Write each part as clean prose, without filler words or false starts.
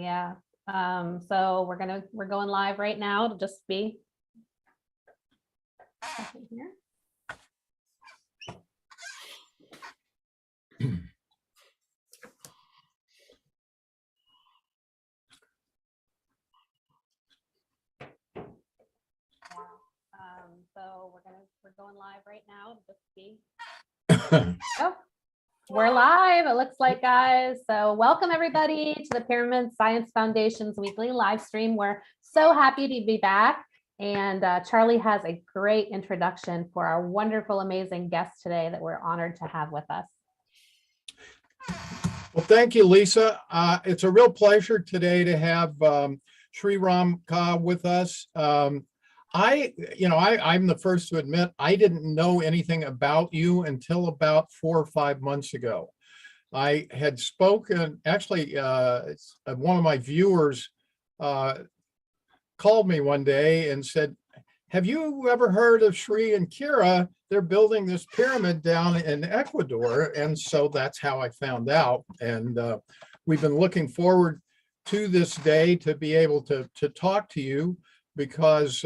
Yeah. So we're going live right now. It'll just be here. So we're going live right now. It'll just be oh, we're live, it looks like, guys. So welcome everybody to the Pyramid Science Foundation's weekly live stream. We're so happy to be back. And Charlie has a great introduction for our wonderful, amazing guest today that we're honored to have with us. Well, thank you, Lisa. It's a real pleasure today to have Sri Ram Kaa with us. I'm the first to admit I didn't know anything about you until about 4 or 5 months ago. I had spoken, actually, one of my viewers called me one day and said, have you ever heard of Sri and Kira? They're building this pyramid down in Ecuador. And so that's how I found out. And we've been looking forward to this day to be able to talk to you, because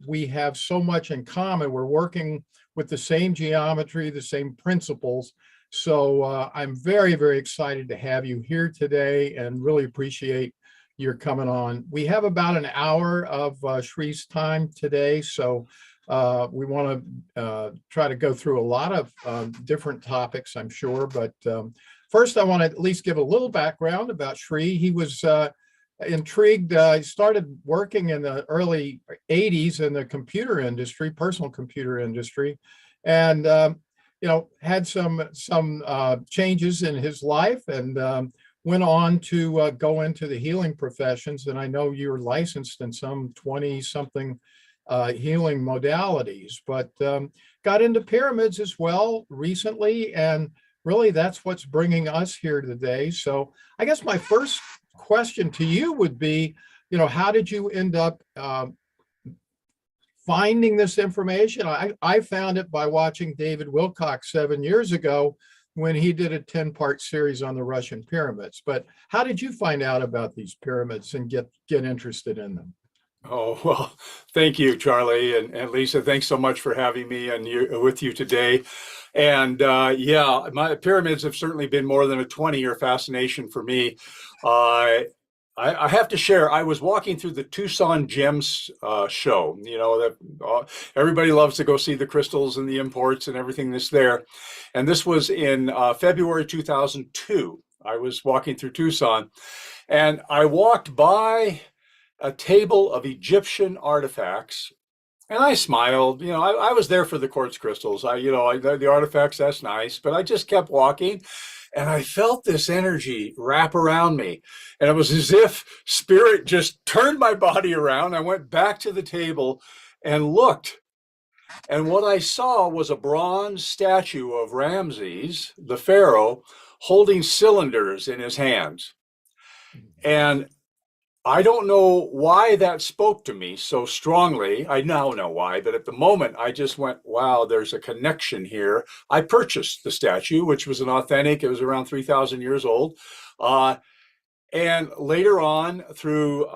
we have so much in common. We're working with the same geometry, the same principles. So I'm very, very excited to have you here today and really appreciate your coming on. We have about an hour of Sri's time today. So we want to try to go through a lot of different topics, I'm sure. But first, I want to at least give a little background about Sri. He was intrigued. He started working in the early 80s in the computer industry, personal computer industry, and had some changes in his life, and went on to go into the healing professions. And I know you're licensed in some 20-something healing modalities, but got into pyramids as well recently, and really that's what's bringing us here today. So I guess my first question to you would be, how did you end up finding this information? I found it by watching David Wilcock 7 years ago when he did a 10-part series on the Russian pyramids. But how did you find out about these pyramids and get interested in them? Oh, well, thank you, Charlie, and Lisa. Thanks so much for having me with you today. And yeah, my pyramids have certainly been more than a 20-year fascination for me. I have to share, I was walking through the Tucson Gems show. That everybody loves to go see the crystals and the imports and everything that's there. And this was in February 2002. I was walking through Tucson, and I walked by a table of Egyptian artifacts, and I smiled. I was there for the quartz crystals. The artifacts, that's nice, but I just kept walking, and I felt this energy wrap around me, and it was as if spirit just turned my body around. I went back to the table and looked, and what I saw was a bronze statue of Ramses, the pharaoh, holding cylinders in his hands. And I don't know why that spoke to me so strongly. I now know why, but at the moment I just went, wow, there's a connection here. I purchased the statue, which was an authentic. It was around 3,000 years old. And later on, through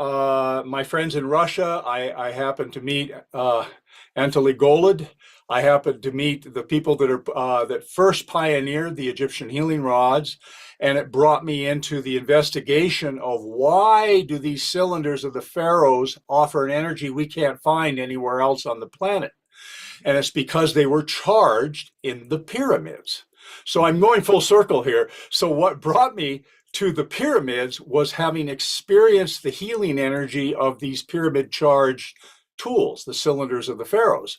my friends in Russia, I happened to meet Anatoly Golod. I happened to meet the people that first pioneered the Egyptian healing rods. And it brought me into the investigation of why do these cylinders of the pharaohs offer an energy we can't find anywhere else on the planet? And it's because they were charged in the pyramids. So I'm going full circle here. So what brought me to the pyramids was having experienced the healing energy of these pyramid charged tools, the cylinders of the pharaohs.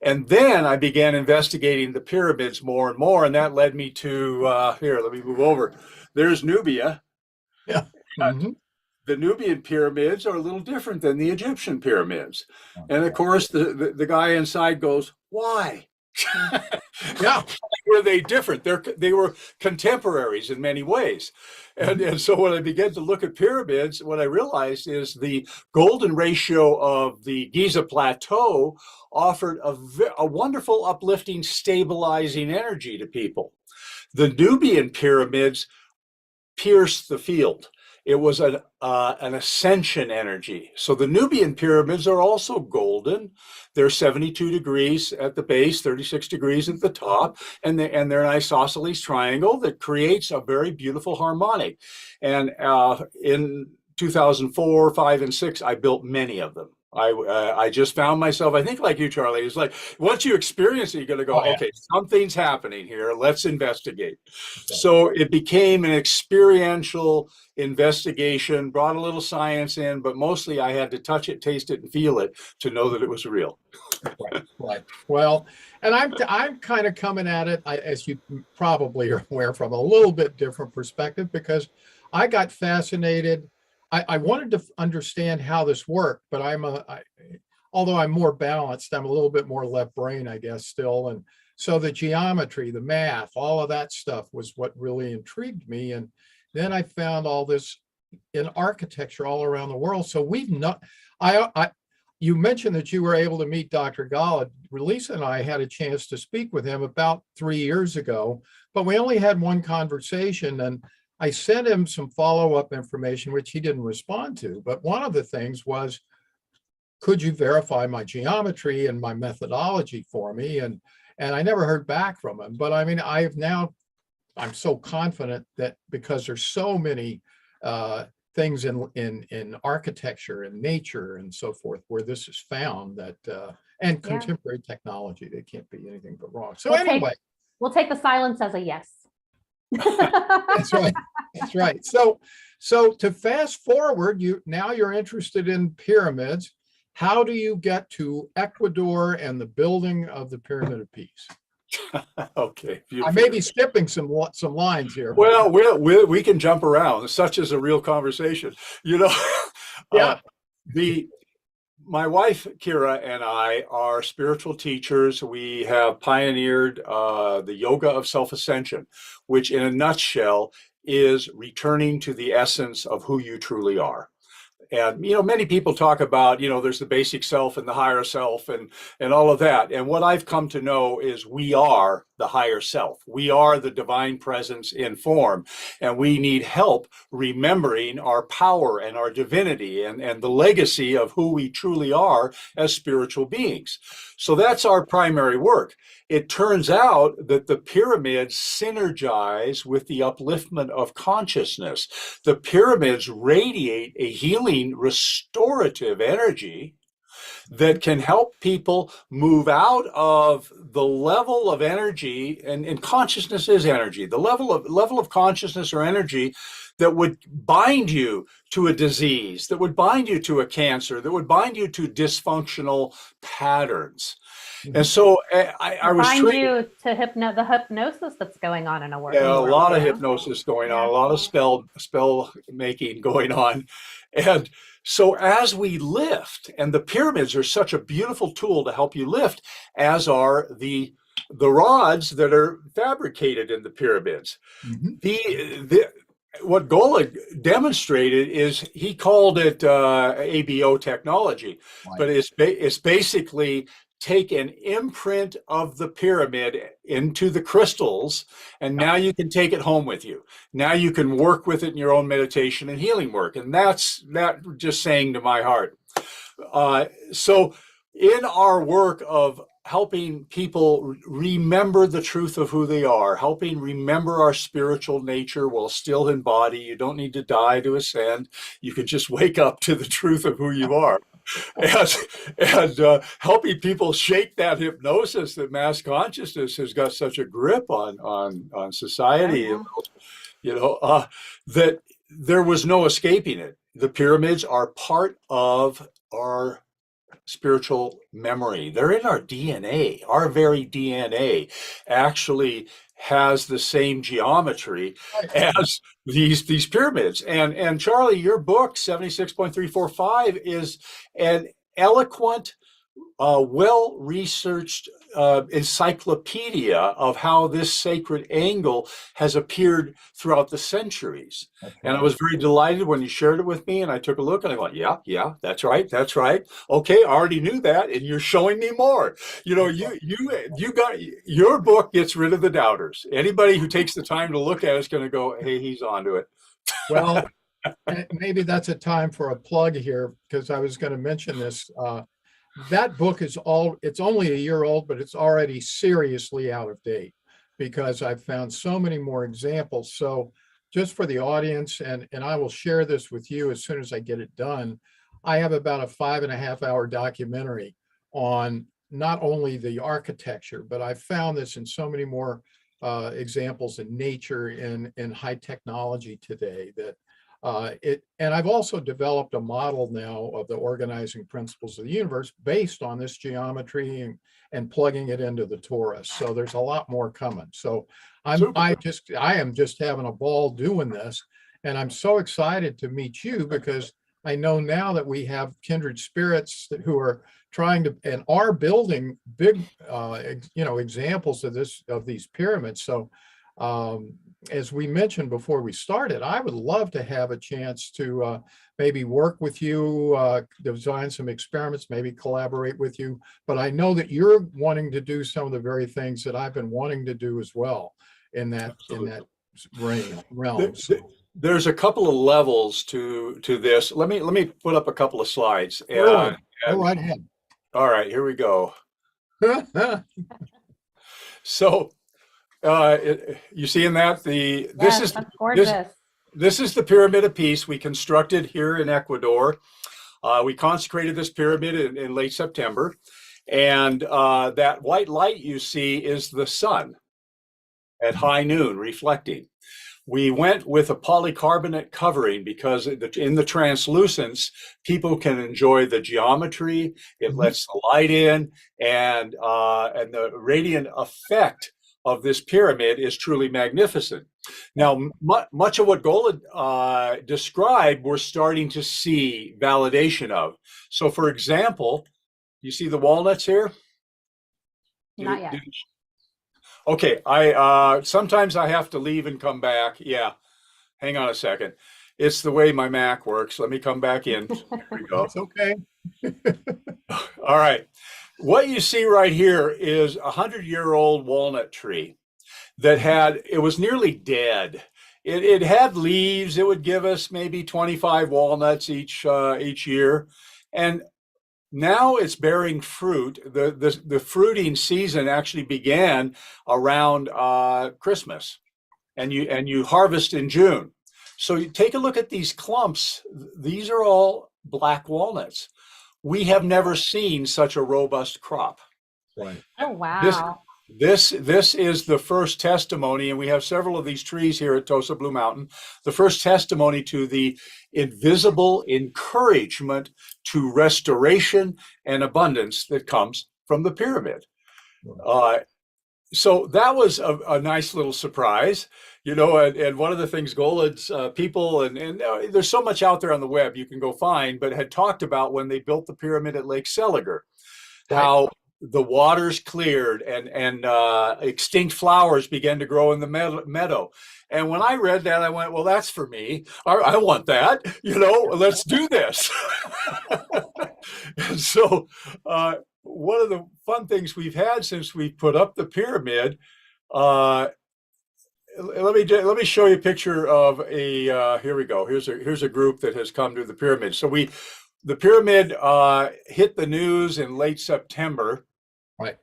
And then I began investigating the pyramids more and more, and that led me to, here, let me move over. There's Nubia. Yeah. Mm-hmm. The Nubian pyramids are a little different than the Egyptian pyramids. And of course, the guy inside goes, why? Yeah. Were they different? They were contemporaries in many ways. And so when I began to look at pyramids, what I realized is the golden ratio of the Giza Plateau offered a wonderful, uplifting, stabilizing energy to people. The Nubian pyramids pierced the field. It was an ascension energy. So the Nubian pyramids are also golden. They're 72 degrees at the base, 36 degrees at the top, and they're an isosceles triangle that creates a very beautiful harmonic. And in 2004, 5, and 6, I built many of them. I just found myself, I think like you, Charlie, it's like once you experience it, you're going to go, okay, something's happening here. Let's investigate. So it became an experiential investigation, brought a little science in, but mostly I had to touch it, taste it, and feel it to know that it was real. Right. Well, and I'm kind of coming at it, as you probably are aware, from a little bit different perspective, because I got fascinated. I wanted to understand how this worked, but although I'm more balanced, I'm a little bit more left brain, I guess, still. And so the geometry, the math, all of that stuff was what really intrigued me. And then I found all this in architecture all around the world. So you mentioned that you were able to meet Dr. Gala. Lisa and I had a chance to speak with him about 3 years ago, but we only had one conversation, and I sent him some follow-up information, which he didn't respond to. But one of the things was, could you verify my geometry and my methodology for me? And I never heard back from him. But I mean, I'm so confident that because there's so many things in architecture and nature and so forth where this is found, that and contemporary technology, they can't be anything but wrong. So we'll take the silence as a yes. That's right. That's right. So to fast forward, you're interested in pyramids. How do you get to Ecuador and the building of the Pyramid of Peace? Okay. I may be skipping some lines here. Well, we can jump around. Such is a real conversation. Yeah. My wife, Kira, and I are spiritual teachers. We have pioneered the yoga of self-ascension, which in a nutshell is returning to the essence of who you truly are. And, many people talk about, there's the basic self and the higher self and all of that. And what I've come to know is we are the higher self. We are the divine presence in form. And we need help remembering our power and our divinity and the legacy of who we truly are as spiritual beings. So that's our primary work. It turns out that the pyramids synergize with the upliftment of consciousness. The pyramids radiate a healing, restorative energy that can help people move out of the level of energy, and consciousness is energy, the level of consciousness or energy that would bind you to a disease, that would bind you to a cancer, that would bind you to dysfunctional patterns. And so I was bind you to the hypnosis that's going on in a world. Yeah, a lot of hypnosis going on, a lot of spell making going on. And so as we lift, and the pyramids are such a beautiful tool to help you lift, as are the rods that are fabricated in the pyramids. Mm-hmm. What Gola demonstrated is, he called it ABO technology, right. But it's basically take an imprint of the pyramid into the crystals, and now you can take it home with you. Now you can work with it in your own meditation and healing work. And that just saying to my heart. So in our work of helping people remember the truth of who they are, helping remember our spiritual nature while still in body, you don't need to die to ascend. You can just wake up to the truth of who you are. And helping people shake that hypnosis that mass consciousness has got such a grip on society, that there was no escaping it. The pyramids are part of our spiritual memory. They're in our DNA. Our very DNA actually has the same geometry as these pyramids. And Charlie, your book 76.345 is an eloquent, well-researched encyclopedia of how this sacred angle has appeared throughout the centuries. Okay. And I was very delighted when you shared it with me, and I took a look and I went, yeah, that's right. Okay, I already knew that, and you're showing me more. You got, your book gets rid of the doubters. Anybody who takes the time to look at it is going to go, hey, he's onto it. Well, maybe that's a time for a plug here, because I was going to mention this. That book it's only a year old, but it's already seriously out of date because I've found so many more examples. So just for the audience, and I will share this with you as soon as I get it done, I have about a 5.5 hour documentary on not only the architecture, but I've found this in so many more examples in nature, in high technology today, that and I've also developed a model now of the organizing principles of the universe based on this geometry and plugging it into the torus. So there's a lot more coming. So I am just having a ball doing this, and I'm so excited to meet you because I know now that we have kindred spirits who are trying to and are building big, examples of these pyramids. So as we mentioned before we started, I would love to have a chance to maybe work with you, design some experiments, maybe collaborate with you. But I know that you're wanting to do some of the very things that I've been wanting to do as well in that realm. There's a couple of levels to this. Let me put up a couple of slides. Go right ahead. All right, here we go. So you seeing that? That's gorgeous. This is the Pyramid of Peace we constructed here in Ecuador. We consecrated this pyramid in late September, and that white light you see is the sun at high noon reflecting. We went with a polycarbonate covering because in the translucence, people can enjoy the geometry. It lets the light in, and the radiant effect of this pyramid is truly magnificent. Now, much of what Gola described, we're starting to see validation of. So, for example, you see the walnuts here? Not yet. Okay, sometimes I have to leave and come back. Yeah, hang on a second. It's the way my Mac works. Let me come back in. Here we go. It's okay. All right. What you see right here is a 100-year-old walnut tree that it was nearly dead. It had leaves. It would give us maybe 25 walnuts each year, and now it's bearing fruit. The fruiting season actually began around Christmas, and you harvest in June. So you take a look at these clumps. These are all black walnuts. We have never seen such a robust crop. Right. Oh, wow. This is the first testimony, and we have several of these trees here at Tosa Blue Mountain, the first testimony to the invisible encouragement to restoration and abundance that comes from the pyramid. So that was a nice little surprise, and one of the things Golan's people, and there's so much out there on the web you can go find, but had talked about when they built the pyramid at Lake Seliger, how the waters cleared and extinct flowers began to grow in the meadow. And when I read that, I went, well, that's for me. I want that, let's do this. And so one of the fun things we've had since we put up the pyramid, let me show you a picture of here we go. Here's a group that has come to the pyramid. So the pyramid hit the news in late September. Right.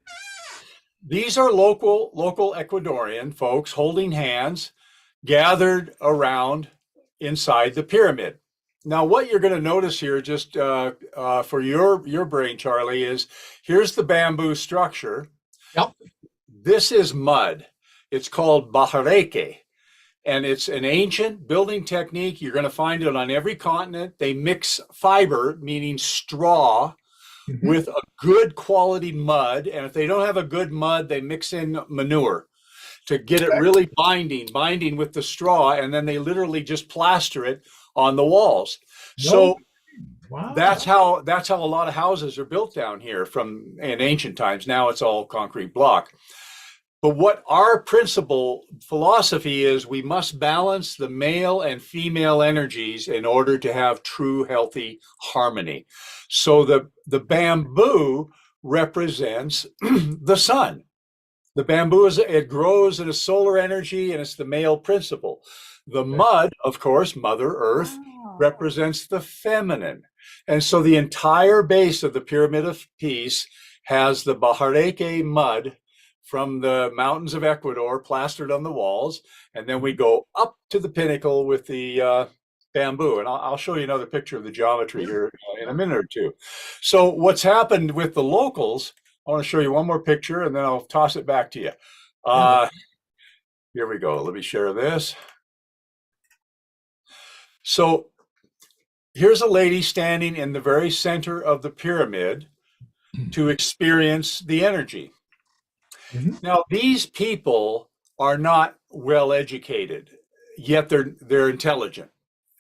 These are local Ecuadorian folks holding hands, gathered around inside the pyramid. Now, what you're going to notice here, just for your brain, Charlie, is here's the bamboo structure. Yep. This is mud. It's called bajareke. And it's an ancient building technique. You're going to find it on every continent. They mix fiber, meaning straw, with a good quality mud. And if they don't have a good mud, they mix in manure to get it really binding with the straw. And then they literally just plaster it on the walls. So wow. That's how a lot of houses are built down here in ancient times. Now it's all concrete block. But what our principal philosophy is, we must balance the male and female energies in order to have true healthy harmony. So the bamboo represents the sun. The bamboo it grows in a solar energy, and it's the male principle. The mud, of course, Mother Earth, Oh. represents the feminine. And so the entire base of the Pyramid of Peace has the Bajareke mud from the mountains of Ecuador plastered on the walls. And then we go up to the pinnacle with the bamboo. And I'll show you another picture of the geometry here in a minute or two. So what's happened with the locals, I want to show you one more picture and then I'll toss it back to you. Here we go. Let me share this. So here's a lady standing in the very center of the pyramid to experience the energy. Now, these people are not well educated, yet they're intelligent.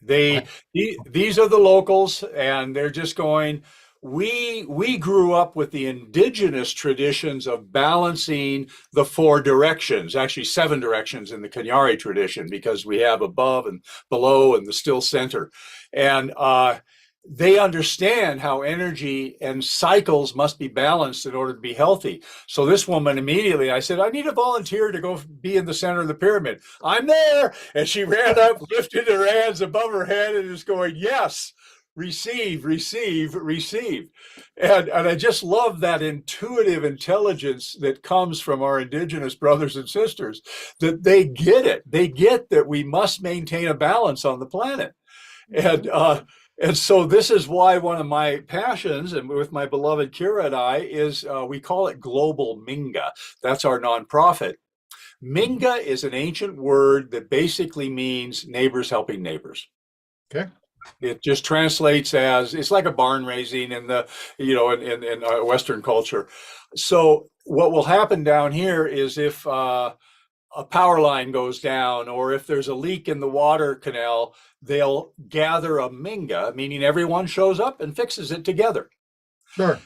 These are the locals, and they're just going, we grew up with the indigenous traditions of balancing the 4 directions, actually 7 directions in the Kanyari tradition, because we have above and below and the still center. And they understand how energy and cycles must be balanced in order to be healthy. So this woman immediately, I said, I need a volunteer to go be in the center of the pyramid. I'm there. And she ran up, lifted her hands above her head and is going, yes, receive, receive, receive. And I just love that intuitive intelligence that comes from our indigenous brothers and sisters, that they get it. They get that we must maintain a balance on the planet. And so this is why one of my passions, and with my beloved Kira and I, is we call it Global Minga. That's our nonprofit. Minga is an ancient word that basically means neighbors helping neighbors. Okay. It just translates as, it's like a barn raising in the, in Western culture. So what will happen down here is if a power line goes down, or if there's a leak in the water canal, they'll gather a minga, meaning everyone shows up and fixes it together. Sure.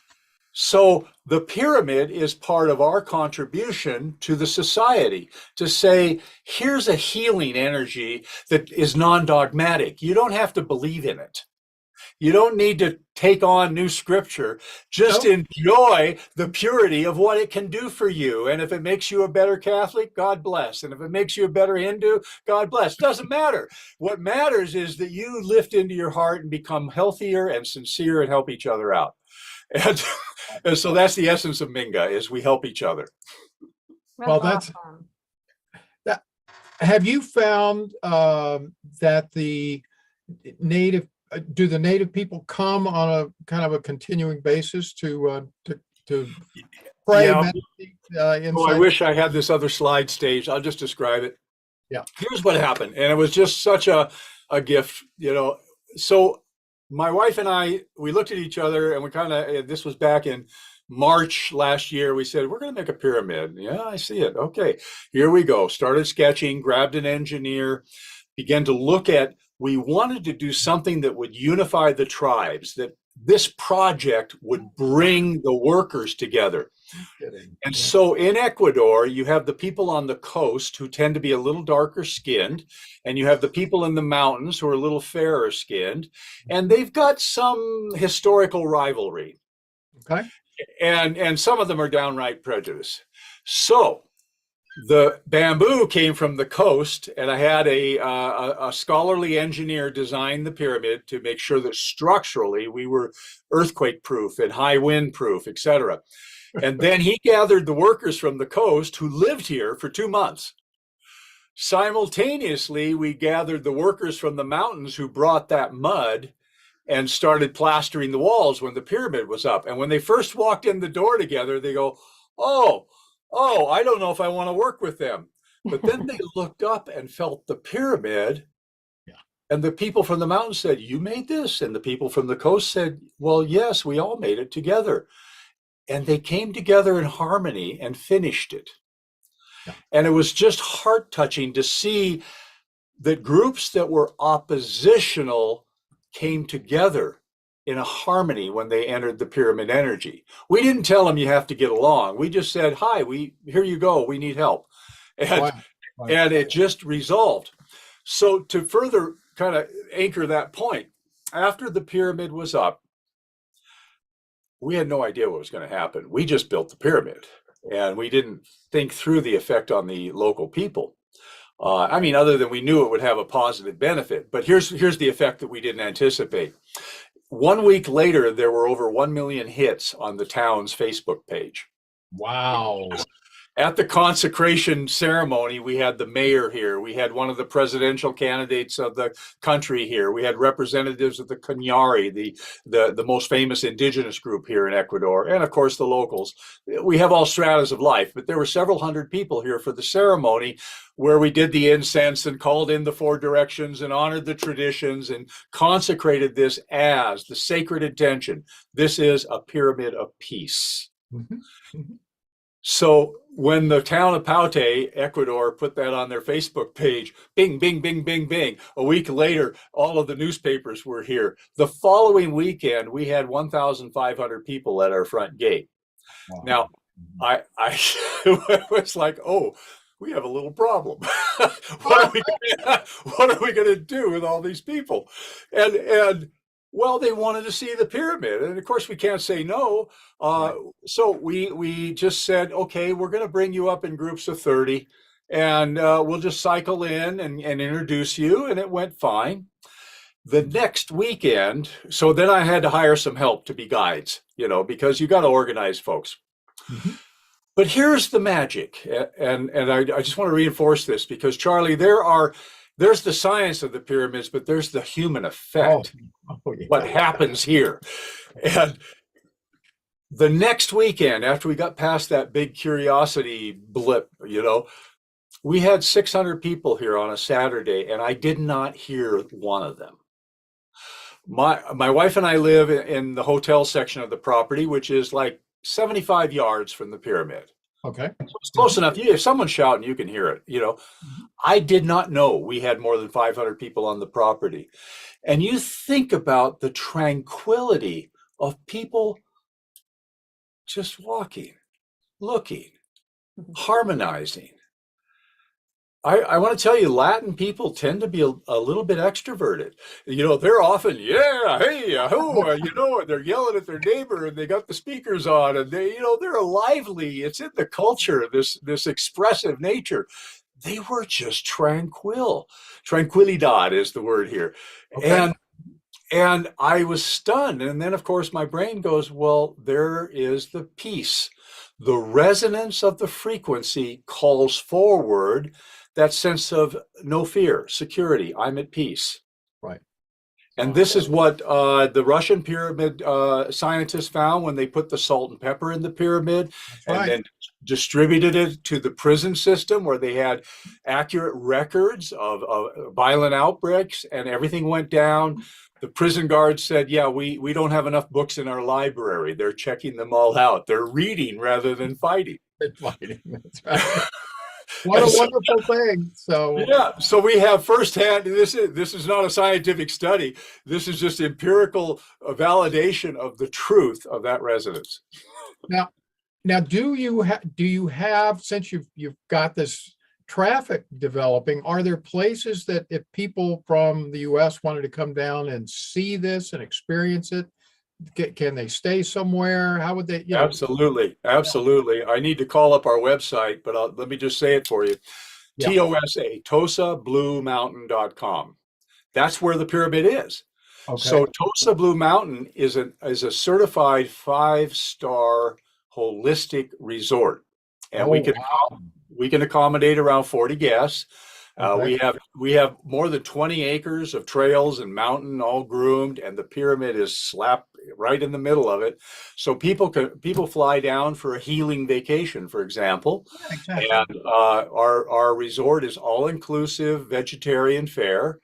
So the pyramid is part of our contribution to the society to say, here's a healing energy that is non-dogmatic. You don't have to believe in it. You don't need to take on new scripture. Just enjoy the purity of what it can do for you. And if it makes you a better Catholic, God bless. And if it makes you a better Hindu, God bless. Doesn't matter. What matters is that you lift into your heart and become healthier and sincere and help each other out. And so that's the essence of Minga, is we help each other. Well, that's that. Have you found that the do the native people come on a kind of a continuing basis to pray? Yeah. Meditate, I wish I had this other slide staged. I'll just describe it. Yeah. Here's what happened. And it was just such a gift, So my wife and I, we looked at each other and we kind of, this was back in March last year, we said, we're going to make a pyramid. Yeah, I see it. Okay, here we go. Started sketching, grabbed an engineer, began to look at, we wanted to do something that would unify the tribes, that this project would bring the workers together. And so in Ecuador, you have the people on the coast who tend to be a little darker skinned, and you have the people in the mountains who are a little fairer skinned, and they've got some historical rivalry. Okay. And some of them are downright prejudice. So the bamboo came from the coast, and I had a scholarly engineer design the pyramid to make sure that structurally we were earthquake proof and high wind proof, etc. And then he gathered the workers from the coast who lived here for 2 months. Simultaneously, we gathered the workers from the mountains who brought that mud and started plastering the walls when the pyramid was up. And when they first walked in the door together, they go, oh, I don't know if I want to work with them. But then they looked up and felt the pyramid. Yeah. And the people from the mountains said, you made this? And the people from the coast said, well, yes, we all made it together. And they came together in harmony and finished it. Yeah. And it was just heart-touching to see that groups that were oppositional came together in a harmony when they entered the pyramid energy. We didn't tell them you have to get along. We just said, hi, here you go, we need help. And, wow. And it just resolved. So to further kind of anchor that point, after the pyramid was up, we had no idea what was going to happen. We just built the pyramid and we didn't think through the effect on the local people. I mean, other than we knew it would have a positive benefit. But here's the effect that we didn't anticipate. 1 week later, there were over 1 million hits on the town's Facebook page. Wow. At the consecration ceremony, we had the mayor here. We had one of the presidential candidates of the country here. We had representatives of the Cañari, the most famous indigenous group here in Ecuador, and of course the locals. We have all stratas of life, but there were several hundred people here for the ceremony where we did the incense and called in the 4 directions and honored the traditions and consecrated this as the sacred intention. This is a pyramid of peace. Mhm, mhm. So when the town of Paute, Ecuador, put that on their Facebook page, bing, bing, bing, bing, bing. A week later, all of the newspapers were here. The following weekend, we had 1,500 people at our front gate. Wow. Now, I was like, oh, we have a little problem. What are we going to do with all these people? And well, they wanted to see the pyramid, and of course we can't say no. So we just said, okay, we're going to bring you up in groups of 30, and we'll just cycle in and introduce you, and it went fine. The next weekend, so then I had to hire some help to be guides, because you got to organize folks. Mhm. But here's the magic, and I just want to reinforce this because, Charlie, there's the science of the pyramids, but there's the human effect. Oh, yeah. What happens here. And the next weekend, after we got past that big curiosity blip, we had 600 people here on a Saturday, and I did not hear one of them. My wife and I live in the hotel section of the property, which is like 75 yards from the pyramid. Okay. So it's close enough. If someone's shouting, you can hear it. I did not know we had more than 500 people on the property. And you think about the tranquility of people just walking, looking, harmonizing. I want to tell you, Latin people tend to be a little bit extroverted. They're often, yeah, hey, oh, they're yelling at their neighbor and they got the speakers on and they're lively. It's in the culture, this expressive nature. They were just tranquil. Tranquilidad is the word here. Okay. And I was stunned. And then, of course, my brain goes, well, there is the peace. The resonance of the frequency calls forward that sense of no fear, security, I'm at peace. Right. And this is what the Russian pyramid scientists found when they put the salt and pepper in the pyramid. That's right. And then distributed it to the prison system where they had accurate records of violent outbreaks and everything went down. The prison guards said, yeah, we don't have enough books in our library. They're checking them all out. They're reading rather than fighting. They're fighting, that's right. What a wonderful thing. So we have firsthand, this is not a scientific study. This is just empirical validation of the truth of that resonance. Now, do you have, since you've got this traffic developing, are there places that if people from the US wanted to come down and see this and experience it, can they stay somewhere? How would they? Absolutely. I need to call up our website, but let me just say it for you. Yeah. TOSA, TOSABlueMountain.com. That's where the pyramid is. Okay. So Tosa Blue Mountain is a certified 5-star holistic resort, and we can accommodate around 40 guests. Okay. We have more than 20 acres of trails and mountain all groomed, and the pyramid is slapped right in the middle of it. So people fly down for a healing vacation, for example. Yeah, exactly. And our resort is all inclusive, vegetarian fare,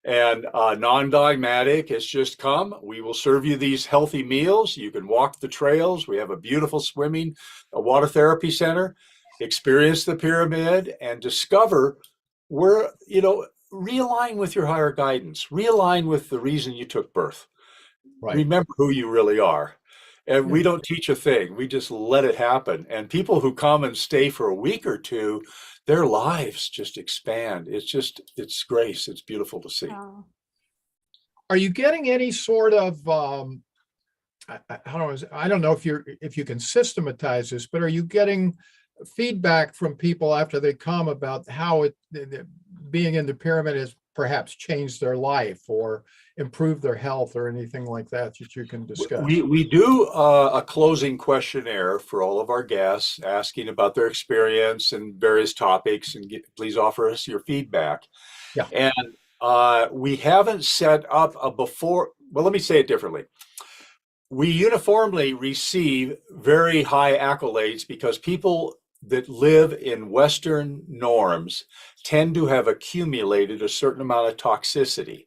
and non-dogmatic. It's just come. We will serve you these healthy meals. You can walk the trails. We have a beautiful a water therapy center. Experience the pyramid and discover where, realign with your higher guidance, realign with the reason you took birth. Right. Remember who you really are. And we don't teach a thing. We just let it happen. And people who come and stay for a week or two, their lives just expand. It's grace. It's beautiful to see. Oh. Are you getting any sort of, I don't know if you can systematize this, but are you getting feedback from people after they come about how being in the pyramid has perhaps changed their life or improved their health or anything like that that you can discuss? We do a closing questionnaire for all of our guests, asking about their experience and various topics, and please offer us your feedback. Yeah. And we haven't set up a before. Well, let me say it differently. We uniformly receive very high accolades because people that live in Western norms tend to have accumulated a certain amount of toxicity.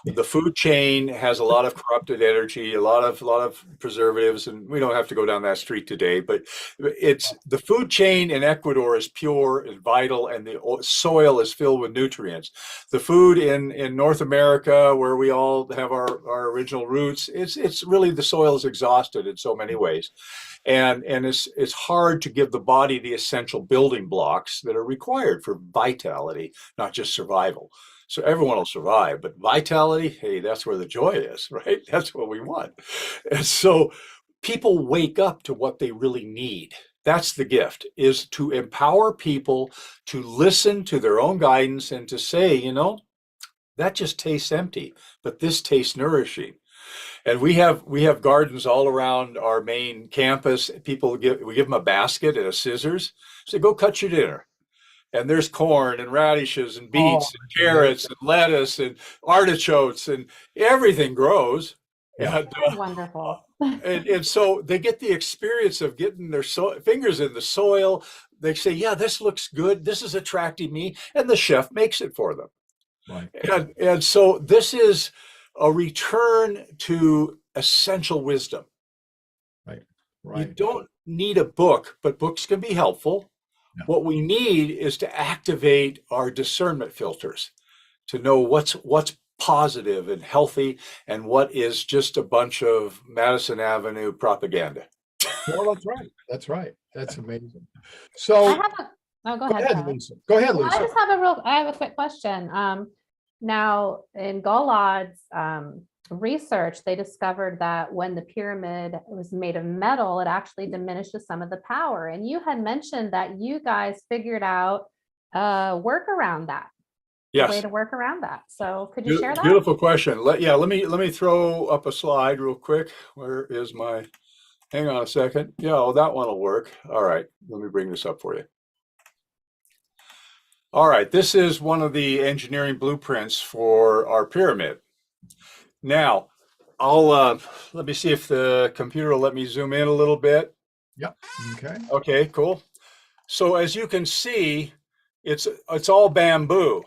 The food chain has a lot of corrupted energy, a lot of preservatives, and we don't have to go down that street today, but it's the food chain in Ecuador is pure and vital, and the soil is filled with nutrients. The food in North America, where we all have our original roots, it's really, the soil is exhausted in so many ways. And it's hard to give the body the essential building blocks that are required for vitality, not just survival. So everyone will survive, but vitality, hey, that's where the joy is, right? That's what we want. And so people wake up to what they really need. That's the gift, is to empower people to listen to their own guidance and to say, that just tastes empty, but this tastes nourishing. And we have gardens all around our main campus. We give them a basket and a scissors. Say, go cut your dinner. And there's corn and radishes and beets and carrots and lettuce and artichokes, and everything grows. Yeah. And, Wonderful. and so they get the experience of getting their fingers in the soil. They say, yeah, this looks good. This is attracting me. And the chef makes it for them. Right. And so this is a return to essential wisdom. Right. You don't need a book, but books can be helpful. Yeah. What we need is to activate our discernment filters to know what's positive and healthy and what is just a bunch of Madison Avenue propaganda. Well, that's right. That's right. That's amazing. So go go ahead. ahead, Lisa. Go ahead, Well, Lisa. I have a quick question. Now in Golad's research, they discovered that when the pyramid was made of metal, it actually diminishes some of the power. And you had mentioned that you guys figured out a work around that. Yes. A way to work around that. So could you share that? Beautiful question. Let me throw up a slide real quick. Where is my, hang on a second. Yeah, that one will work. All right, let me bring this up for you. All right, this is one of the engineering blueprints for our pyramid. Now, let me see if the computer will let me zoom in a little bit. Yep. Okay. Okay, cool. So as you can see, it's all bamboo.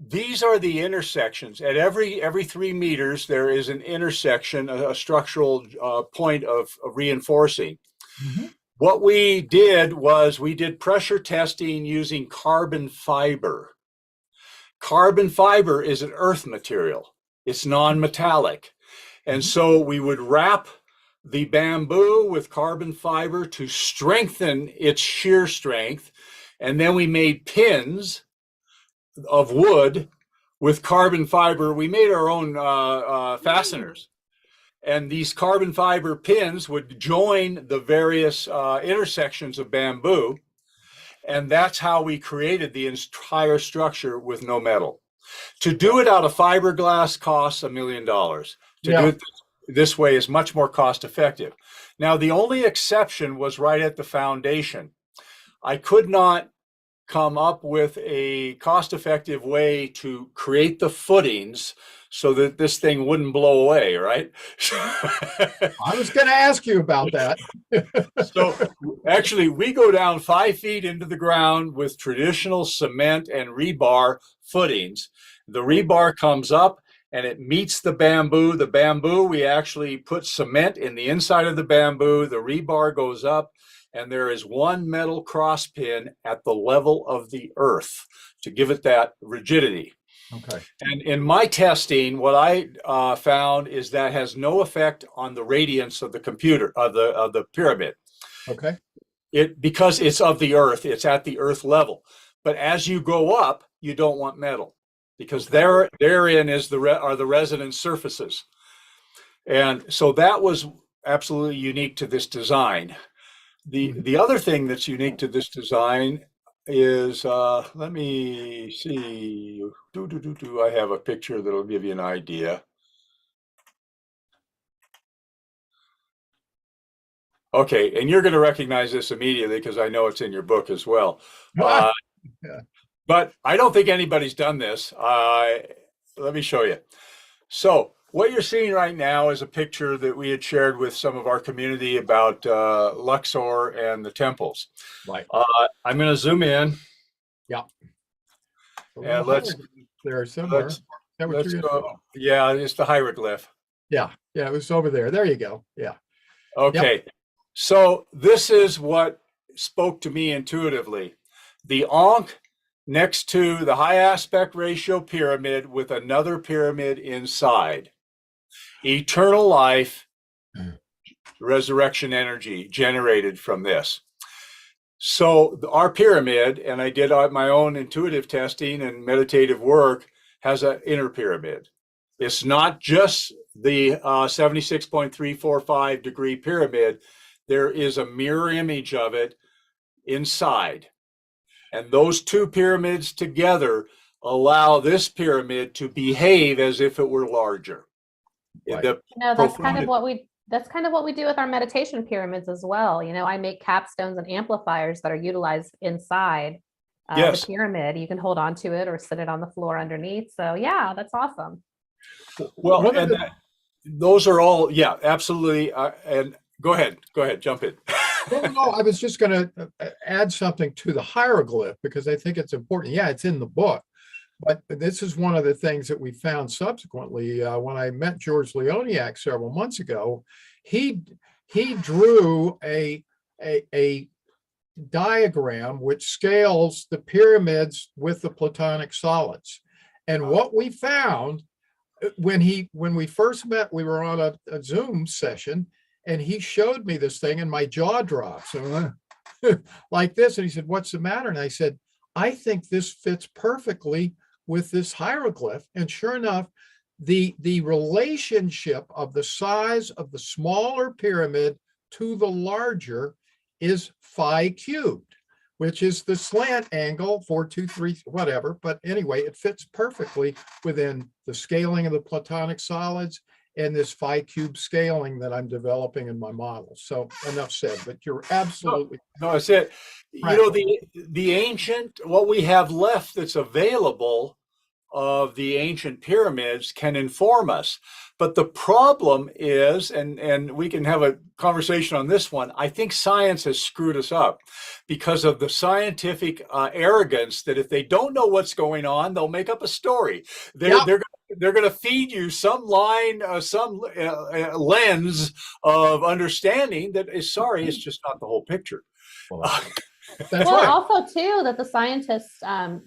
These are the intersections. At every 3 meters, there is an intersection, a structural point of reinforcing. Mm-hmm. What we did was we did pressure testing using carbon fiber. Carbon fiber is an earth material. It's non-metallic. And so we would wrap the bamboo with carbon fiber to strengthen its shear strength. And then we made pins of wood with carbon fiber. We made our own fasteners. And these carbon fiber pins would join the various intersections of bamboo. And that's how we created the entire structure with no metal. To do it out of fiberglass costs $1 million. To do it this way is much more cost effective. Now, the only exception was right at the foundation. I could not come up with a cost-effective way to create the footings so that this thing wouldn't blow away, right? I was going to ask you about that. So actually, we go down 5 feet into the ground with traditional cement and rebar footings. The rebar comes up and it meets the bamboo. The bamboo, we actually put cement in the inside of the bamboo. The rebar goes up, and there is one metal cross pin at the level of the earth to give it that rigidity. Okay. And in my testing, what I found is that has no effect on the radiance of the computer of the pyramid. Okay. Because it's of the earth, it's at the earth level. But as you go up, you don't want metal, because therein are the resonance surfaces. And so that was absolutely unique to this design. The other thing that's unique to this design is, let me see. I have a picture that'll give you an idea. Okay, and you're going to recognize this immediately because I know it's in your book as well. Yeah. But I don't think anybody's done this. Let me show you. So what you're seeing right now is a picture that we had shared with some of our community about Luxor and the temples. Right. I'm going to zoom in. Yeah. And let's there somewhere. Is that what let's you're go. gonna Yeah, it's the hieroglyph. Yeah. Yeah. It was over there. There you go. Yeah. Okay. Yep. So this is what spoke to me intuitively. The Ankh next to the high aspect ratio pyramid with another pyramid inside. Eternal life, resurrection energy generated from this. So our pyramid, and I did my own intuitive testing and meditative work, has an inner pyramid. It's not just the 76.345 degree pyramid. There is a mirror image of it inside. And those two pyramids together allow this pyramid to behave as if it were larger. Right. That's kind of what we do with our meditation pyramids as well. I make capstones and amplifiers that are utilized inside the pyramid. You can hold on to it or sit it on the floor underneath. So yeah, that's awesome. Well, and those are all, yeah, absolutely. And go ahead, jump in. No, I was just going to add something to the hieroglyph because I think it's important. Yeah, it's in the book, but this is one of the things that we found subsequently when I met George Leoniak several months ago. He drew a diagram which scales the pyramids with the Platonic solids, and what we found when we first met, we were on a Zoom session. And he showed me this thing and my jaw drops like this. And he said, "What's the matter?" And I said, "I think this fits perfectly with this hieroglyph." And sure enough, the relationship of the size of the smaller pyramid to the larger is phi cubed, which is the slant angle, 423, whatever. But anyway, it fits perfectly within the scaling of the Platonic solids and this phi cube scaling that I'm developing in my model. So enough said, but you're absolutely. No, that's it. Right. The ancient, what we have left that's available of the ancient pyramids can inform us. But the problem is, and we can have a conversation on this one, I think science has screwed us up because of the scientific arrogance that if they don't know what's going on, they'll make up a story. They're going to feed you some line, some lens of understanding that is, sorry, it's just not the whole picture. That's right. Also too, that the scientists,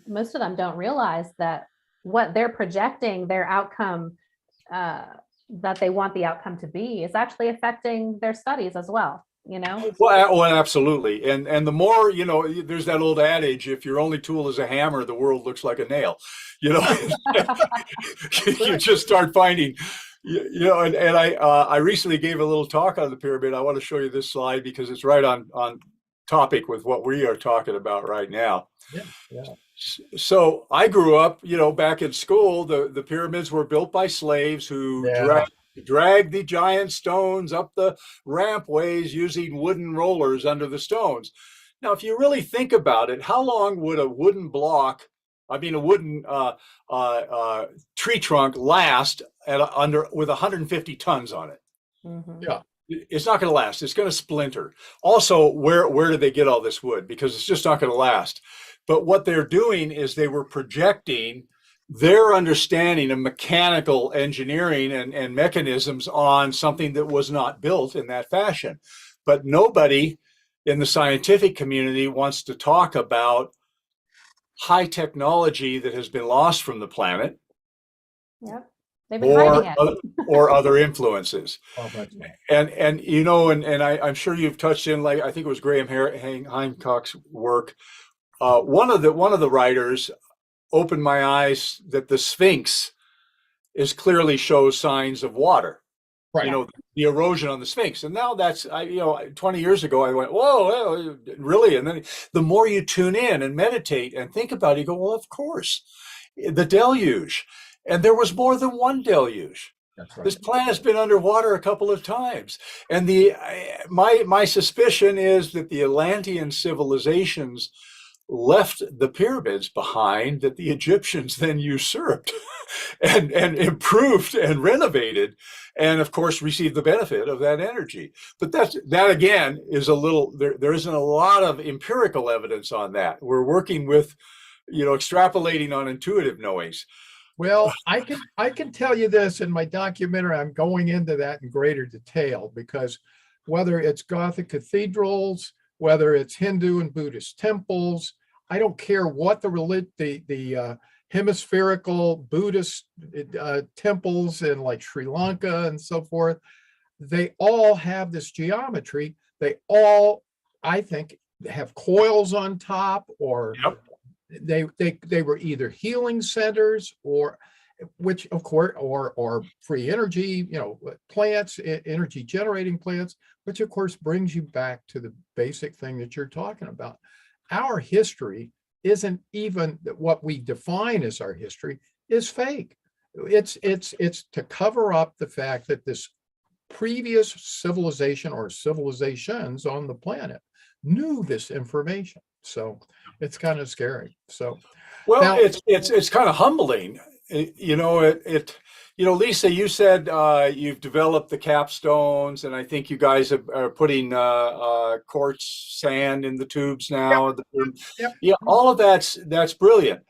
most of them don't realize that what they're projecting, their outcome, that they want the outcome to be, is actually affecting their studies as well. Well, absolutely. And the more, there's that old adage, if your only tool is a hammer, the world looks like a nail. You just start finding, and I recently gave a little talk on the pyramid. I want to show you this slide because it's right on topic with what we are talking about right now. Yeah. So I grew up, back in school, the pyramids were built by slaves who dragged the giant stones up the rampways using wooden rollers under the stones. Now, if you really think about it, how long would a wooden tree trunk last with 150 tons on it? Mm-hmm. Yeah. It's not going to last. It's going to splinter. Also, where did they get all this wood? Because it's just not going to last. But what they're doing is they were projecting their understanding of mechanical engineering and mechanisms on something that was not built in that fashion. But nobody in the scientific community wants to talk about high technology that has been lost from the planet. Yep. They've been hiding it. Or other influences. Oh, that's And I'm sure you've touched in, like, I think it was Graham Hancock's work. One of the writers opened my eyes that the Sphinx clearly shows signs of water. you know, the erosion on the Sphinx. And now that's, 20 years ago, I went, whoa, really? And then the more you tune in and meditate and think about it, you go, well, of course, the deluge. And there was more than one deluge. That's right. This planet's been underwater a couple of times. And my suspicion is that the Atlantean civilizations left the pyramids behind that the Egyptians then usurped and improved and renovated, and of course received the benefit of that energy. But that again is a little, there isn't a lot of empirical evidence on that. We're working with, extrapolating on intuitive knowings. Well, I can tell you this in my documentary. I'm going into that in greater detail, because whether it's Gothic cathedrals, whether it's Hindu and Buddhist temples, I don't care what the hemispherical Buddhist temples in like Sri Lanka and so forth, they all have this geometry. They all, I think, have coils on top, or they were either healing centers, or which of course, or free energy, plants, energy generating plants, which of course brings you back to the basic thing that you're talking about. Our history isn't even what we define as our history is fake. It's to cover up the fact that this previous civilization or civilizations on the planet knew this information. So it's kind of scary. So, well, now, it's kind of humbling. Lisa, you said you've developed the capstones, and I think you guys are putting quartz sand in the tubes now. Yep. Yeah, all of that's brilliant.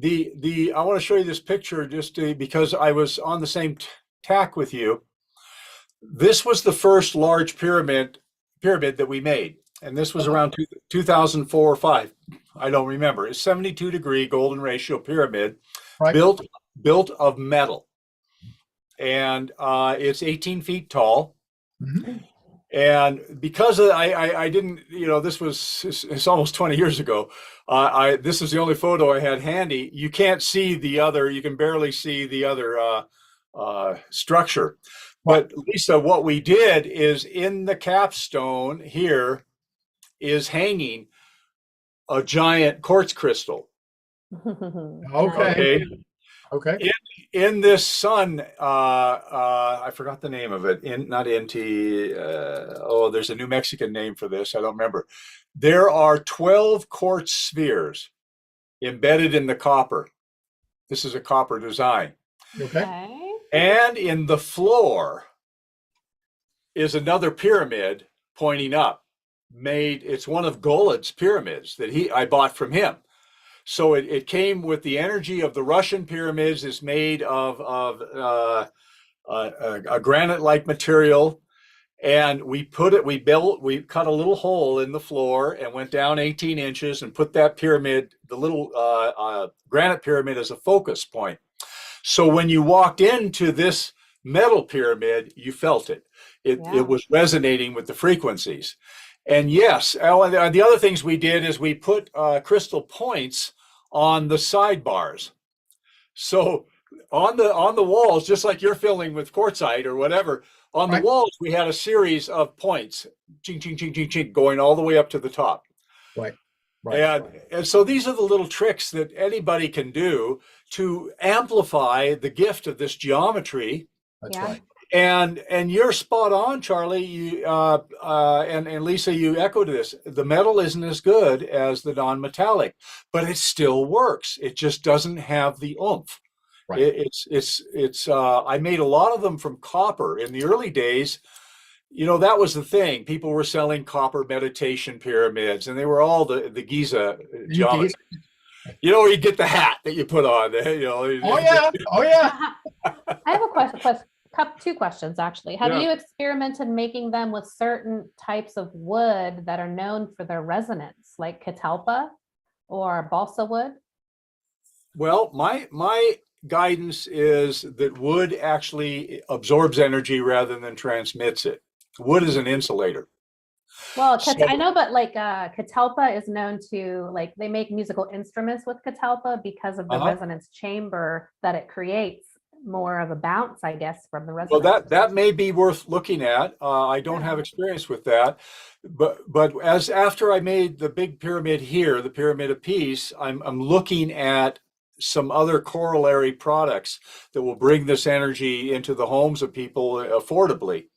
I want to show you this picture because I was on the same tack with you. This was the first large pyramid that we made, and this was around 2004 or 5. I don't remember. It's 72-degree golden ratio pyramid, right, built of metal, and it's 18 feet tall. Mm-hmm. And because I didn't, it's almost 20 years ago. This is the only photo I had handy. You can't see the other. You can barely see the other structure. But Lisa, what we did is in the capstone here is hanging a giant quartz crystal. Okay. In this sun, I forgot the name of it. There's a New Mexican name for this. I don't remember. There are 12 quartz spheres embedded in the copper. This is a copper design. Okay. And in the floor is another pyramid pointing up. It's one of Golad's pyramids that I bought from him. So it came with the energy of the Russian pyramids. It's made of a granite-like material, and we cut a little hole in the floor and went down 18 inches and put that pyramid, the little granite pyramid, as a focus point. So when you walked into this metal pyramid, you felt it. It was resonating with the frequencies. And yes, the other things we did is we put crystal points on the sidebars. So on the walls, just like you're filling with quartzite or whatever, on the walls we had a series of points, ching, ching, ching, ching, ching, going all the way up to the top. Right. And so these are the little tricks that anybody can do to amplify the gift of this geometry. That's right. And you're spot on, Charlie. And Lisa, you echoed this. The metal isn't as good as the non-metallic, but it still works. It just doesn't have the oomph. Right. I made a lot of them from copper in the early days. That was the thing. People were selling copper meditation pyramids, and they were all the Giza geometry. Where you get the hat that you put on. Oh yeah. I have a question. Two questions, actually. Have you experimented making them with certain types of wood that are known for their resonance, like catalpa or balsa wood? Well, my guidance is that wood actually absorbs energy rather than transmits it. Wood is an insulator. Well, I know, but catalpa is known to, they make musical instruments with catalpa because of the resonance chamber that it creates more of a bounce, I guess, from the Well, resonance. that may be worth looking at. I don't have experience with that, but as after I made the big pyramid here, the Pyramid of Peace, I'm looking at some other corollary products that will bring this energy into the homes of people affordably.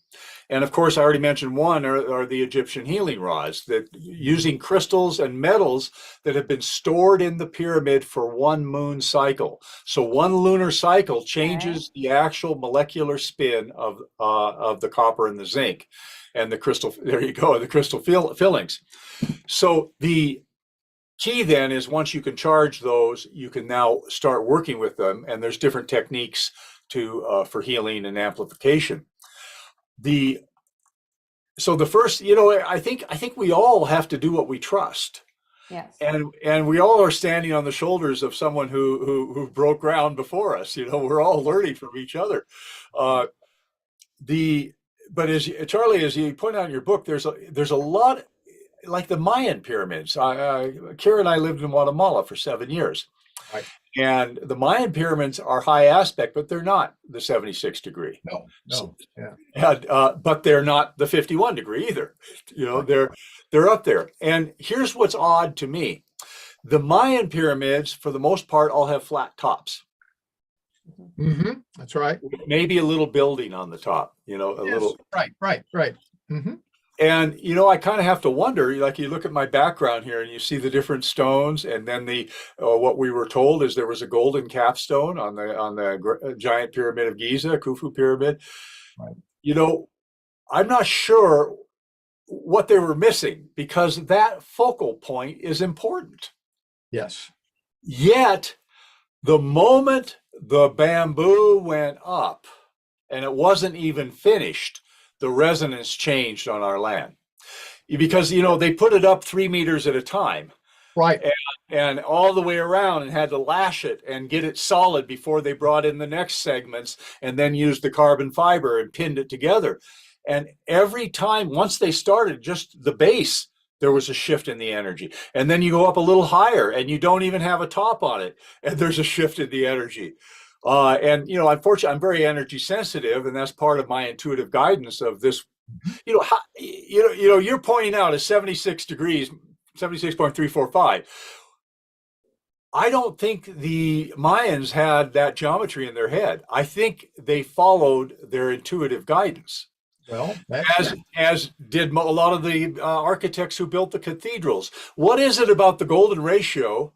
And of course, I already mentioned one are the Egyptian healing rods, that using crystals and metals that have been stored in the pyramid for one moon cycle. So one lunar cycle changes the actual molecular spin of the copper and the zinc and the crystal. There you go, the crystal fillings. So the key then is once you can charge those, you can now start working with them. And there's different techniques for healing and amplification. So the first, I think we all have to do what we trust. Yes. And we all are standing on the shoulders of someone who broke ground before us. We're all learning from each other. But as Charlie, as you point out in your book, there's a lot, like the Mayan pyramids. Kira and I lived in Guatemala for 7 years. Right. And the Mayan pyramids are high aspect, but they're not the 76 degree. No. Yeah. And, but they're not the 51 degree either. They're up there. And here's what's odd to me. The Mayan pyramids, for the most part, all have flat tops. Mm-hmm. That's right. Maybe a little building on the top, little. Right. Mm-hmm. And, I kind of have to wonder, like you look at my background here and you see the different stones, and then what we were told is there was a golden capstone on the giant pyramid of Giza, Khufu pyramid. Right. I'm not sure what they were missing, because that focal point is important. Yes. Yet, the moment the bamboo went up and it wasn't even finished, the resonance changed on our land, because they put it up 3 meters at a time, right, and all the way around, and had to lash it and get it solid before they brought in the next segments, and then used the carbon fiber and pinned it together. And every time, once they started just the base, there was a shift in the energy, and then you go up a little higher and you don't even have a top on it, and there's a shift in the energy. And unfortunately, I'm very energy sensitive, and that's part of my intuitive guidance of this. You're pointing out a 76 degrees, 76.345. I don't think the Mayans had that geometry in their head. I think they followed their intuitive guidance. Well, as did a lot of the architects who built the cathedrals. What is it about the golden ratio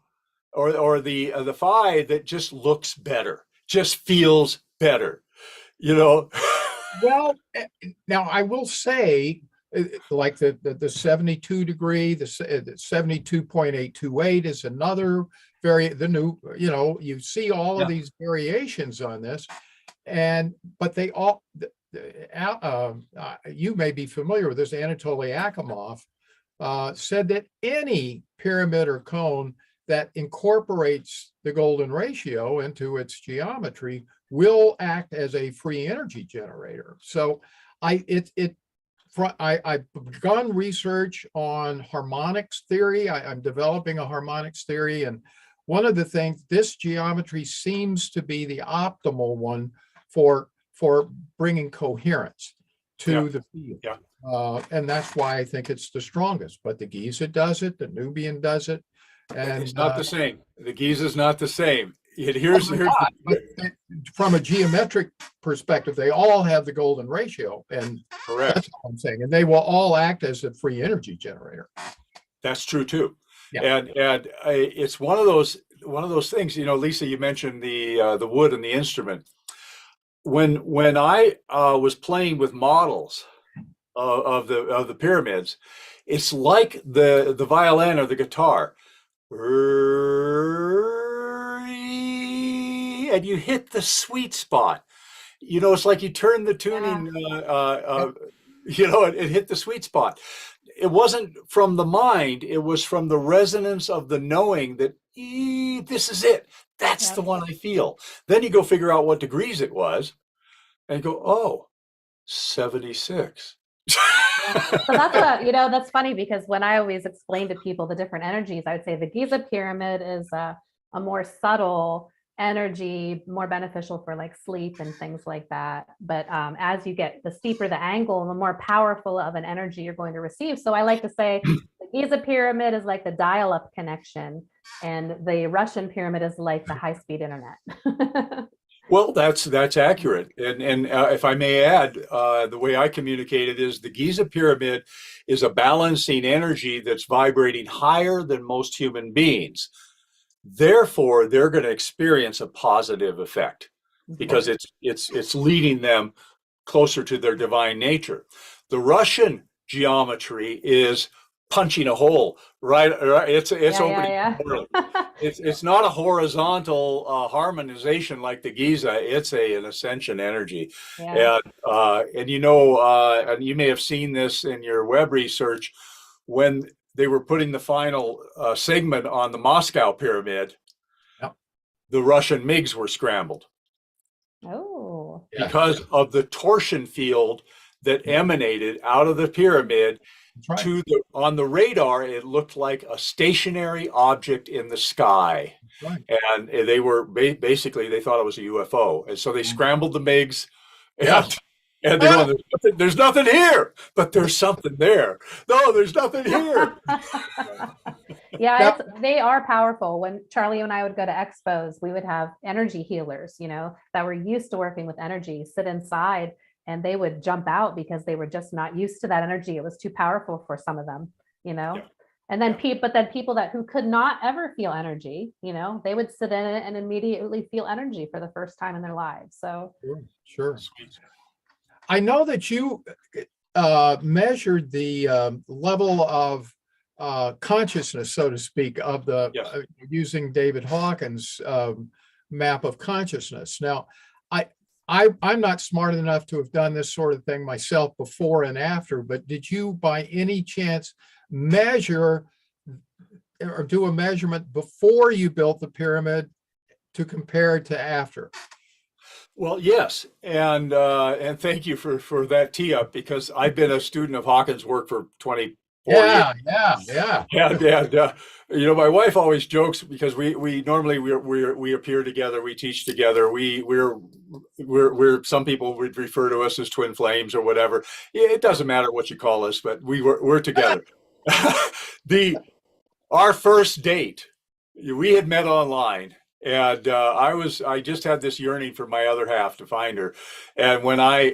or the phi that just looks better? Just feels better, Well, now I will say, like the 72 degree, the 72.828 is another you see all of these variations on this, but they all, you may be familiar with this. Anatoly Akimov said that any pyramid or cone that incorporates the golden ratio into its geometry will act as a free energy generator. So I've begun research on harmonics theory. I'm developing a harmonics theory, and one of the things, this geometry seems to be the optimal one for bringing coherence to the field. Yeah. And that's why I think it's the strongest. But the Giza does it, the Nubian does it. And it's not the same. The Giza is not the same. From a geometric perspective, they all have the golden ratio, and correct. That's what I'm saying, and they will all act as a free energy generator. That's true too. Yeah. And it's one of those things. Lisa, you mentioned the wood and the instrument. When I was playing with models of the pyramids, it's like the violin or the guitar. And you hit the sweet spot. It's like you turn the tuning, it hit the sweet spot. It wasn't from the mind, it was from the resonance of the knowing that this is it. That's the one I feel. Then you go figure out what degrees it was, and you go, 76. So that's funny, because when I always explain to people the different energies, I would say the Giza pyramid is a more subtle energy, more beneficial for like sleep and things like that. But as you get, the steeper the angle, the more powerful of an energy you're going to receive. So I like to say the Giza pyramid is like the dial-up connection, and the Russian pyramid is like the high-speed internet. Well, that's accurate. And if I may add, the way I communicate it is the Giza pyramid is a balancing energy that's vibrating higher than most human beings. Therefore, they're going to experience a positive effect because it's leading them closer to their divine nature. The Russian geometry is punching a hole, right? It's opening a portal. It's not a horizontal harmonization like the Giza. It's an ascension energy. And you know, and you may have seen this in your web research when they were putting the final segment on the Moscow pyramid. Yep. The Russian MiGs were scrambled. Oh. Because of the torsion field that emanated out of the pyramid. Right. On the radar, it looked like a stationary object in the sky. Right. And they were basically, they thought it was a UFO. And so they scrambled the MiGs and they're going, there's nothing here, but there's something there. No, there's nothing here. They are powerful. When Charlie and I would go to expos, we would have energy healers, you know, that were used to working with energy, sit inside, and they would jump out because they were just not used to that energy. It was too powerful for some of them, you know. Yeah. And then people who could not ever feel energy, you know, they would sit in it and immediately feel energy for the first time in their lives. So sure. I know that you measured the level of consciousness, so to speak, of the using David Hawkins' map of consciousness. Now, I'm not smart enough to have done this sort of thing myself before and after, but did you by any chance measure or do a measurement before you built the pyramid to compare it to after? Well, yes, and thank you for that tee up, because I've been a student of Hawkins' work for 24 years. Yeah. And you know, my wife always jokes because we normally we appear together, we teach together. We're some people would refer to us as twin flames or whatever. It doesn't matter what you call us, but we're together. Our first date, we had met online. And I just had this yearning for my other half to find her. And when I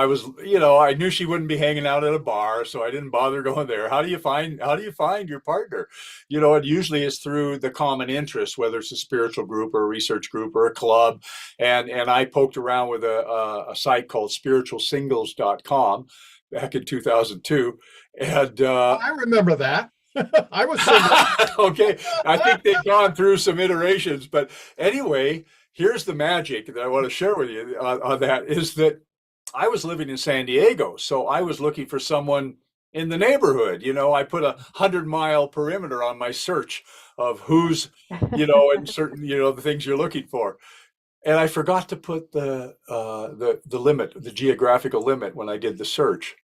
was, you know, I knew she wouldn't be hanging out at a bar, so I didn't bother going there. How do you find your partner? You know, it usually is through the common interest, whether it's a spiritual group or a research group or a club. And I poked around with a site called spiritualsingles.com back in 2002. And I remember that. I was single. Okay. I think they've gone through some iterations, but anyway, here's the magic that I want to share with you on that is that I was living in San Diego. So I was looking for someone in the neighborhood. You know, I put 100-mile perimeter on my search of who's, you know, and certain, you know, the things you're looking for. And I forgot to put the limit, the geographical limit when I did the search.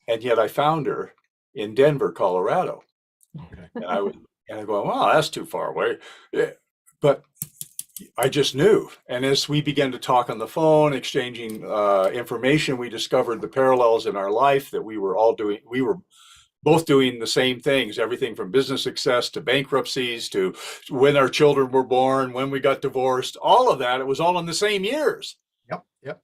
And yet I found her in Denver, Colorado. And I go, wow, that's too far away. Yeah. But I just knew. And as we began to talk on the phone, exchanging information, we discovered the parallels in our life that we were both doing the same things, everything from business success to bankruptcies to when our children were born, when we got divorced, all of that. It was all in the same years. Yep.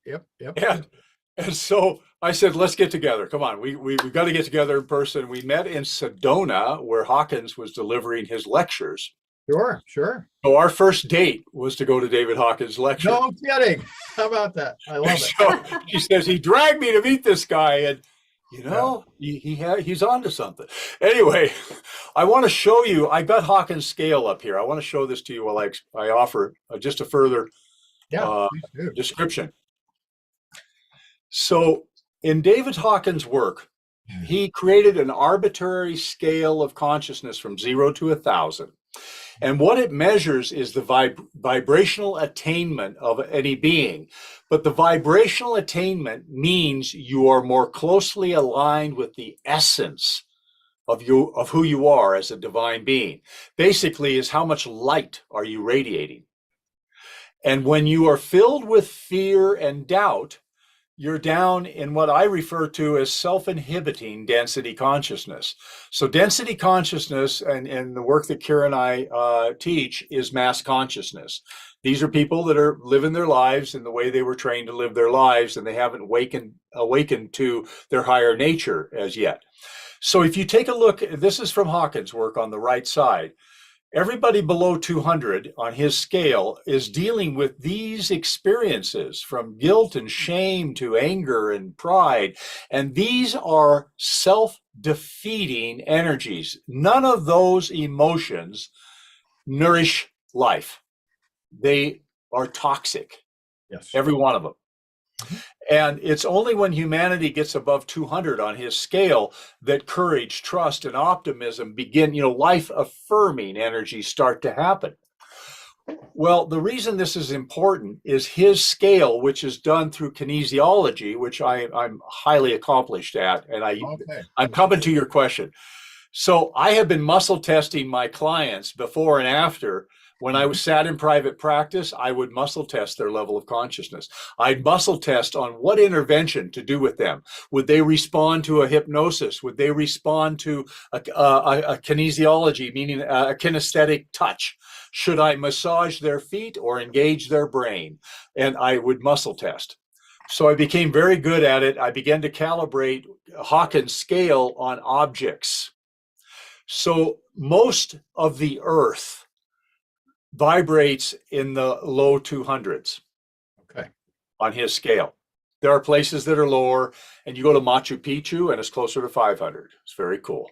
And so I said, let's get together. Come on, we've got to get together in person. We met in Sedona, where Hawkins was delivering his lectures. Sure. So our first date was to go to David Hawkins' lecture. No kidding. How about that? I love it. So she says, he dragged me to meet this guy, and you know, he's onto something. Anyway, I want to show you, I got Hawkins' scale up here. I want to show this to you while I offer just a further description. So in David Hawkins' work, he created an arbitrary scale of consciousness from 0 to 1,000. And what it measures is the vibrational attainment of any being. But the vibrational attainment means you are more closely aligned with the essence of who you are as a divine being. Basically, is how much light are you radiating? And when you are filled with fear and doubt, you're down in what I refer to as self-inhibiting density consciousness. So density consciousness and the work that Kira and I teach is mass consciousness. These are people that are living their lives in the way they were trained to live their lives, and they haven't awakened to their higher nature as yet. So if you take a look, this is from Hawkins' work on the right side. Everybody below 200 on his scale is dealing with these experiences, from guilt and shame to anger and pride. And these are self-defeating energies. None of those emotions nourish life. They are toxic, Yes. every one of them. And it's only when humanity gets above 200 on his scale that courage, trust, and optimism begin, life-affirming energies start to happen. Well, the reason this is important is his scale, which is done through kinesiology, which I'm highly accomplished at, and I'm coming to your question. So I have been muscle testing my clients before and after. When I was sat in private practice, I would muscle test their level of consciousness. I'd muscle test on what intervention to do with them. Would they respond to a hypnosis? Would they respond to a kinesiology, meaning a kinesthetic touch? Should I massage their feet or engage their brain? And I would muscle test. So I became very good at it. I began to calibrate Hawkins' scale on objects. So most of the earth vibrates in the low 200s. Okay. On his scale. There are places that are lower, and you go to Machu Picchu and it's closer to 500. It's very cool.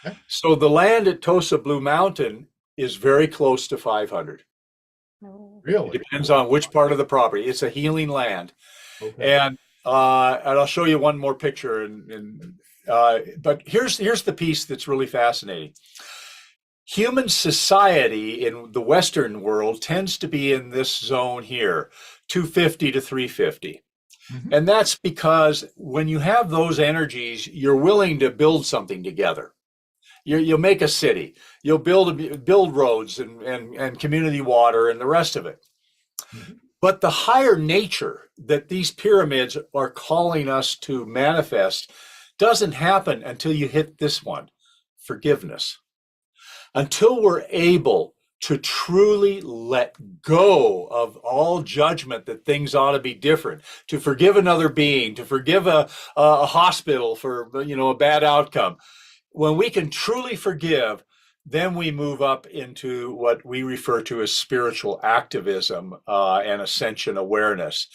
Okay. So the land at Tosa Blue Mountain is very close to 500. Really? It depends on which part of the property. It's a healing land. Okay. And I'll show you one more picture. But here's the piece that's really fascinating. Human society in the Western world tends to be in this zone here, 250 to 350. And that's because when you have those energies, you're willing to build something together. You'll make a city, you'll build roads and community water and the rest of it. But the higher nature that these pyramids are calling us to manifest doesn't happen until you hit this one, forgiveness. Until we're able to truly let go of all judgment that things ought to be different, to forgive another being, to forgive a hospital for a bad outcome. When we can truly forgive, then we move up into what we refer to as spiritual activism and ascension awareness.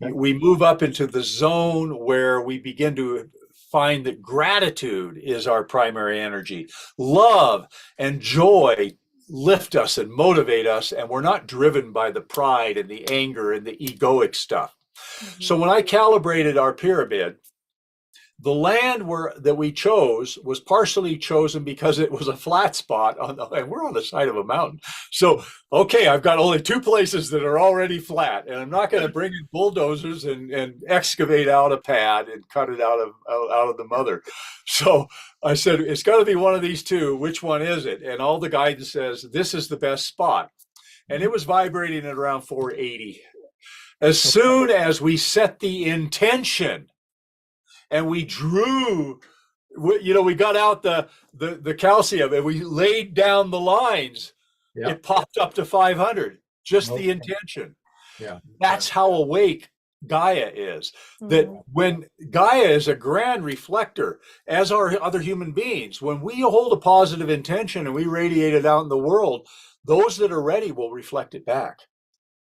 Okay. We move up into the zone where we begin to find that gratitude is our primary energy. Love and joy lift us and motivate us, and we're not driven by the pride and the anger and the egoic stuff. So when I calibrated our pyramid, the land that we chose was partially chosen because it was a flat spot and we're on the side of a mountain. So, okay, I've got only two places that are already flat, and I'm not going to bring in bulldozers and excavate out a pad and cut it out of the mother. So I said, it's got to be one of these two. Which one is it? And all the guidance says, this is the best spot. And it was vibrating at around 480. As soon as we set the intention, and we drew, we got out the calcium and we laid down the lines. Yeah. It popped up to 500, just the intention. Yeah. That's how awake Gaia is. That when Gaia is a grand reflector, as are other human beings, when we hold a positive intention and we radiate it out in the world, those that are ready will reflect it back.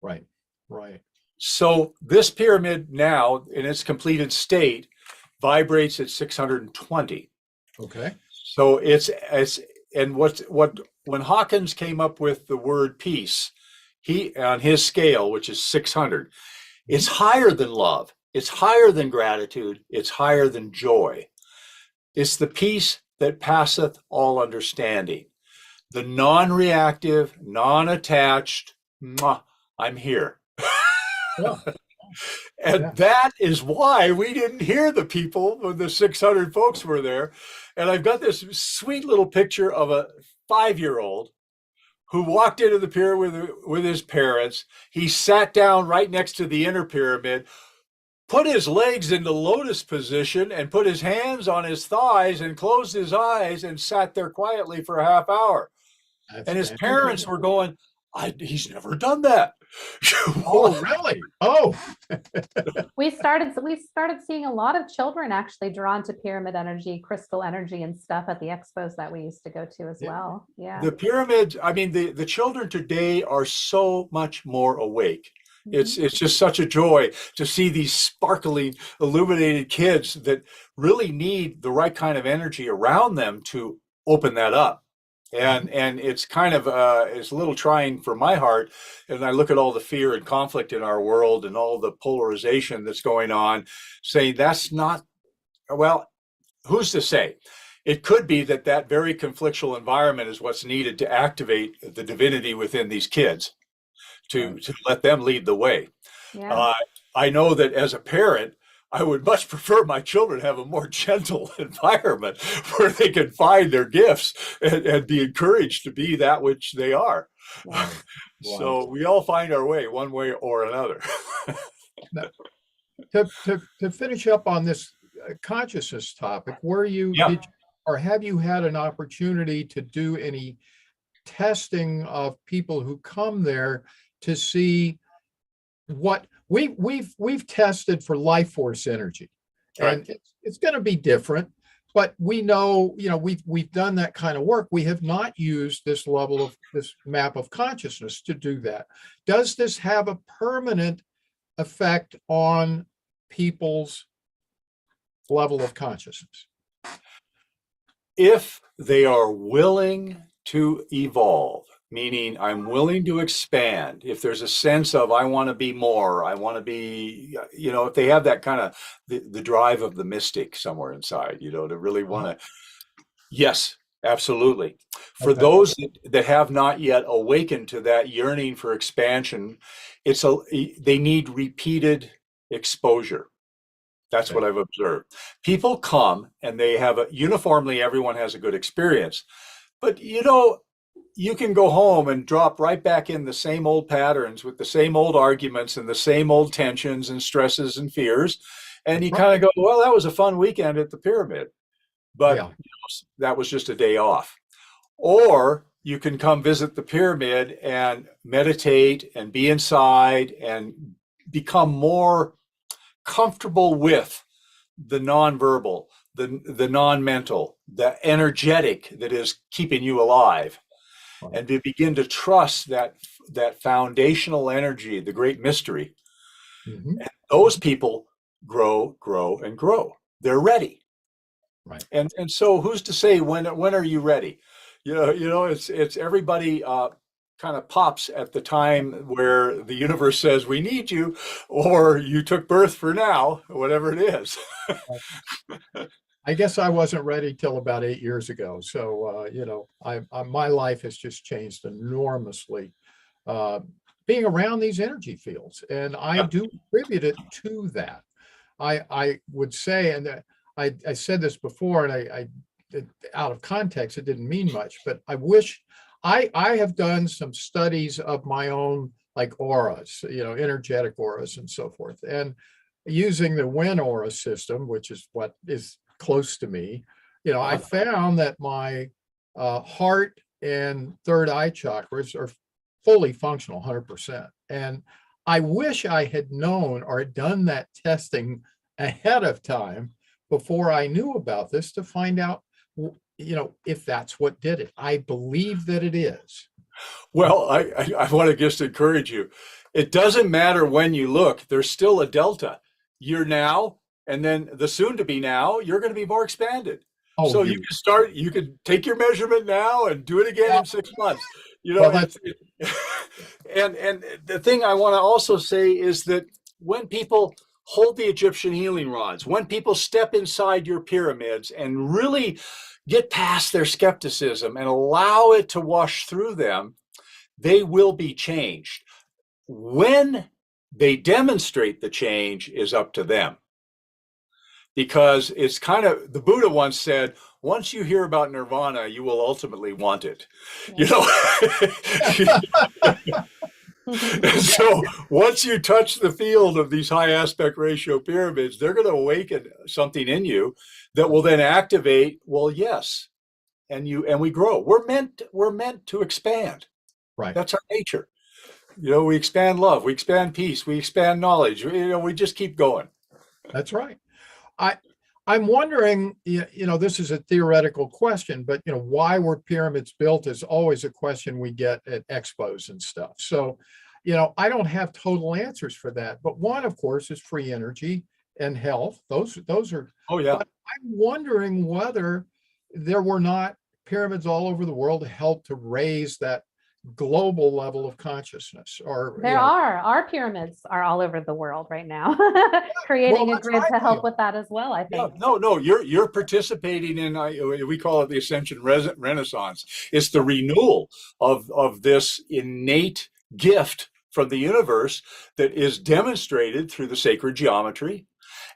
Right, right. So this pyramid now, in its completed state, vibrates at 620. Okay. So when Hawkins came up with the word peace, he on his scale, which is 600, it's higher than love, it's higher than gratitude, it's higher than joy. It's the peace that passeth all understanding, the non-reactive, non-attached. I'm here. Yeah. And that is why we didn't hear the people when the 600 folks were there. And I've got this sweet little picture of a 5-year-old who walked into the pyramid with his parents. He sat down right next to the inner pyramid, put his legs into lotus position and put his hands on his thighs and closed his eyes and sat there quietly for a half hour. That's And his fantastic. parents were going, he's never done that. Oh, really? Oh, We started seeing a lot of children actually drawn to pyramid energy, crystal energy and stuff at the expos that we used to go to as Yeah. well. Yeah. The pyramids, I mean, the children today are so much more awake. It's just such a joy to see these sparkling, illuminated kids that really need the right kind of energy around them to open that up. And it's kind of it's a little trying for my heart, and I look at all the fear and conflict in our world and all the polarization that's going on, saying that's not, well, who's to say? It could be that that very conflictual environment is what's needed to activate the divinity within these kids, to let them lead the way. Yeah. I know that as a parent, I would much prefer my children have a more gentle environment where they can find their gifts and be encouraged to be that which they are. Yeah. So we all find our way one way or another. to finish up on this consciousness topic, did or have you had an opportunity to do any testing of people who come there to see what we've tested for life force energy, and it's going to be different, but we know, we've done that kind of work. We have not used this level of this map of consciousness to do that. Does this have a permanent effect on people's level of consciousness? If they are willing to evolve, meaning I'm willing to expand, if there's a sense of I want to be more, I want to be, if they have that kind of the drive of the mystic somewhere inside, to really want to, yes, absolutely. For those that have not yet awakened to that yearning for expansion, they need repeated exposure. That's what I've observed. People come and they have uniformly, everyone has a good experience, but you can go home and drop right back in the same old patterns with the same old arguments and the same old tensions and stresses and fears. And you kind of go, well, that was a fun weekend at the pyramid, but that was just a day off. Or you can come visit the pyramid and meditate and be inside and become more comfortable with the nonverbal, the non-mental, the energetic that is keeping you alive. And to begin to trust that foundational energy, the great mystery. And those people grow, and grow. They're ready. Right. And so who's to say when are you ready? It's everybody kind of pops at the time where the universe says we need you, or you took birth for now, whatever it is. I guess I wasn't ready till about 8 years ago. So, my life has just changed enormously, being around these energy fields. And I do attribute it to that. I would say, and I said this before, and I out of context, it didn't mean much, but I wish I have done some studies of my own, like auras, energetic auras and so forth. And using the Win aura system, which is what is close to me, I found that my heart and third eye chakras are fully functional, 100%. And I wish I had known or had done that testing ahead of time before I knew about this to find out, if that's what did it. I believe that it is. Well, I want to just encourage you. It doesn't matter when you look, there's still a delta. You're now, and then the soon to be now, you're going to be more expanded. So you can take your measurement now and do it again in 6 months. And the thing I want to also say is that when people hold the Egyptian healing rods, when people step inside your pyramids and really get past their skepticism and allow it to wash through them, they will be changed. When they demonstrate the change is up to them. because it's kind of, the Buddha once said, once you hear about nirvana, you will ultimately want it. You know, so once you touch the field of these high aspect ratio pyramids, they're going to awaken something in you that will then activate, well, yes, and we grow. We're meant to expand. Right. That's our nature. You know, we expand love, we expand peace, we expand knowledge. You know, we just keep going. That's right. I'm wondering, this is a theoretical question, but why were pyramids built is always a question we get at expos and stuff. So, I don't have total answers for that. But one, of course, is free energy and health. Those are. Oh yeah. But I'm wondering whether there were not pyramids all over the world to help to raise that global level of consciousness. Or our pyramids are all over the world right now, creating a grid to help with that as well, I think. No, you're participating in, we call it the Ascension Renaissance. It's the renewal of this innate gift from the universe that is demonstrated through the sacred geometry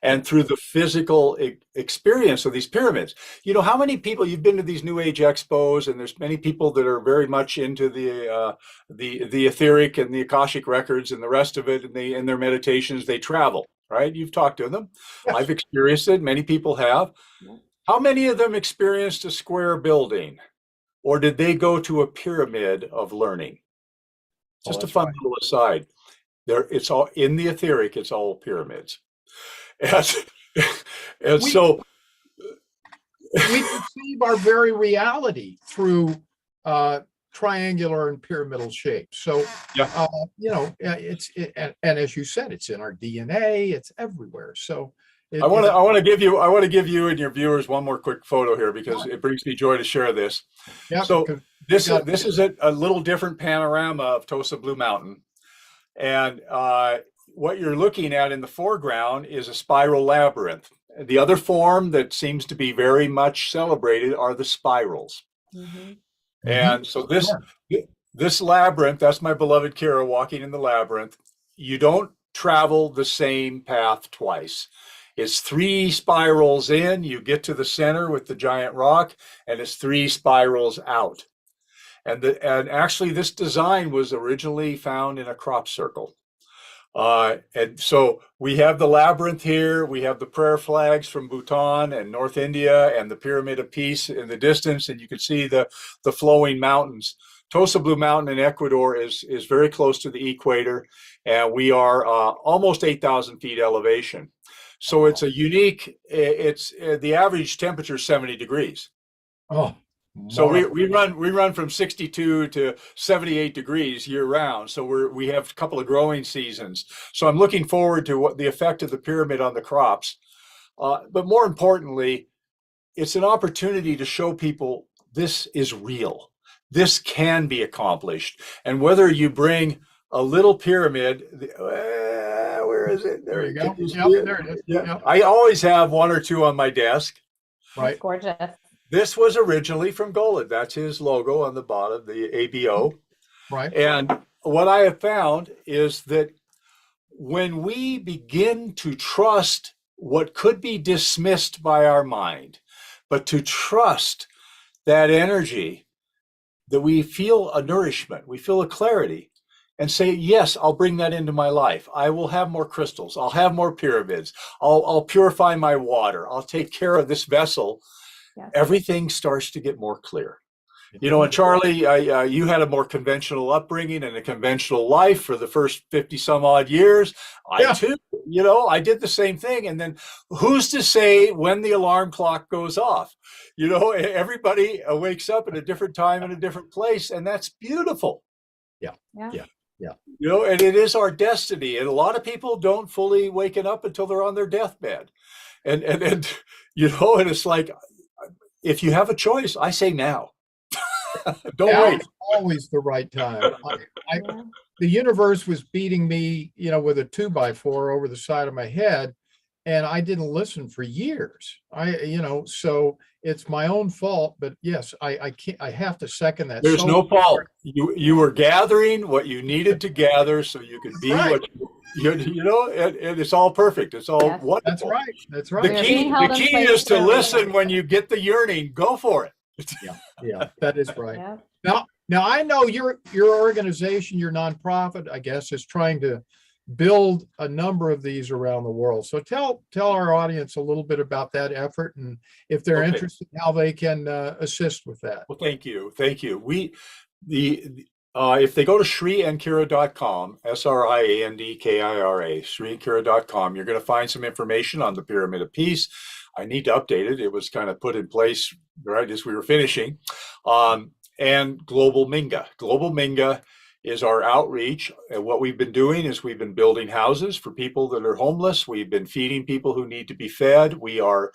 and through the physical experience of these pyramids. You know, how many people, you've been to these New Age expos, and there's many people that are very much into the etheric and the Akashic records and the rest of it, and in their meditations, they travel, right? You've talked to them. Yes. I've experienced it. Many people have. How many of them experienced a square building, or did they go to a pyramid of learning? Just a fun little aside. It's all in the etheric. It's all pyramids. And so we perceive our very reality through triangular and pyramidal shapes. So, and as you said, it's in our DNA. It's everywhere. So, I want to give you and your viewers one more quick photo here, because it brings me joy to share this. Yeah. So this is a little different panorama of Tosa Blue Mountain, and what you're looking at in the foreground is a spiral labyrinth. The other form that seems to be very much celebrated are the spirals. Mm-hmm. And so this labyrinth, that's my beloved Kira walking in the labyrinth. You don't travel the same path twice. It's 3 spirals in, you get to the center with the giant rock, and it's 3 spirals out. And actually this design was originally found in a crop circle. And so we have the labyrinth here, we have the prayer flags from Bhutan and North India, and the Pyramid of Peace in the distance, and you can see the flowing mountains. Tosa Blue Mountain in Ecuador is very close to the equator, and we are almost 8,000 feet elevation. So it's a unique, the average temperature is 70 degrees. Oh. So we run from 62 to 78 degrees year round. So we have a couple of growing seasons. So I'm looking forward to what the effect of the pyramid on the crops. But more importantly, it's an opportunity to show people this is real. This can be accomplished. And whether you bring a little pyramid, where is it? There you go. Yep, there it is. Yeah. Yep. I always have 1 or 2 on my desk. Right. That's gorgeous. This was originally from Golod. That's his logo on the bottom, the ABO. Right. And what I have found is that when we begin to trust what could be dismissed by our mind, but to trust that energy, that we feel a nourishment, we feel a clarity, and say, yes, I'll bring that into my life. I will have more crystals. I'll have more pyramids. I'll purify my water. I'll take care of this vessel. Yes. Everything starts to get more clear. You know, and Charlie, you had a more conventional upbringing and a conventional life for the first 50 some odd years. I too, I did the same thing. And then who's to say when the alarm clock goes off? Everybody wakes up at a different time in a different place, and that's beautiful. Yeah. And it is our destiny. And a lot of people don't fully waken up until they're on their deathbed. And it's like, if you have a choice, I say now. Don't wait. It's always the right time. The universe was beating me, with a 2x4 over the side of my head, and I didn't listen for years. So it's my own fault. But yes, I can't. I have to second that. There's no fault. You were gathering what you needed to gather, so you could be you know, and it's all perfect. It's all Yes. wonderful. That's right. That's The right. We're key, being held the in key place is to for a listen reason. when you get the yearning. Go for it. Yeah, that is right. Yeah. Now I know your organization, your nonprofit, I guess, is trying to build a number of these around the world. So tell our audience a little bit about that effort, and if they're Okay. interested, how they can assist with that. Well, thank you. Thank you. If they go to sriandkira.com, SRIANDKIRA, sriandkira.com, you're going to find some information on the Pyramid of Peace. I need to update it. It was kind of put in place right as we were finishing. And Global Minga. Global Minga is our outreach. And what we've been doing is we've been building houses for people that are homeless. We've been feeding people who need to be fed. We are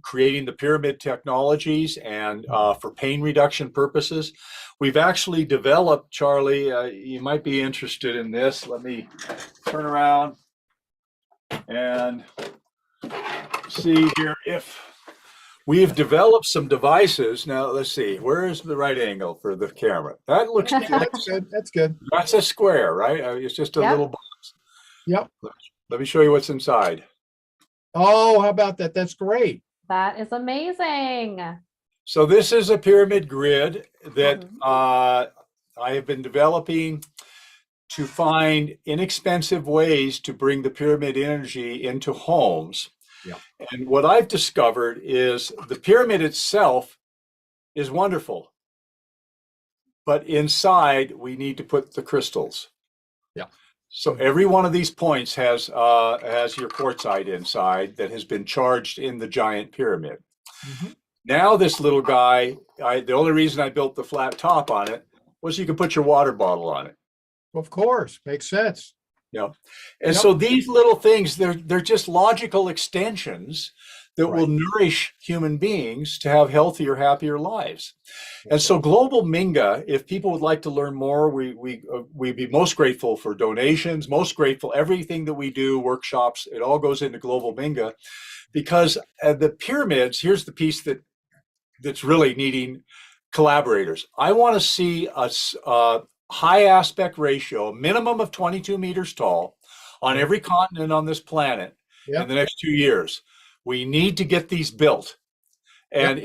creating the pyramid technologies and for pain reduction purposes. We've actually developed, Charlie, you might be interested in this. Let me turn around and see here if we've developed some devices. Now, let's see, where is the right angle for the camera? That looks good. That's good. That's good. That's a square, right? It's just a Yep. little box. Yep. Let me show you what's inside. Oh, how about that? That's great. That is amazing. So this is a pyramid grid that Mhm. I have been developing to find inexpensive ways to bring the pyramid energy into homes. Yeah. And what I've discovered is the pyramid itself is wonderful, but inside we need to put the crystals. Yeah. So every one of these points has your quartzite inside that has been charged in the giant pyramid. Mhm. Now this little guy, the only reason I built the flat top on it was you could put your water bottle on it. Of course, makes sense. Yeah. And Yep. so these little things, they're just logical extensions that will Right. nourish human beings to have healthier, happier lives. And so Global Minga, if people would like to learn more, we'd be most grateful for donations, most grateful, everything that we do, workshops, it all goes into Global Minga, because the pyramids, here's the piece that's really needing collaborators. I want to see a high aspect ratio, a minimum of 22 meters tall on every continent on this planet in the next 2 years. We need to get these built. And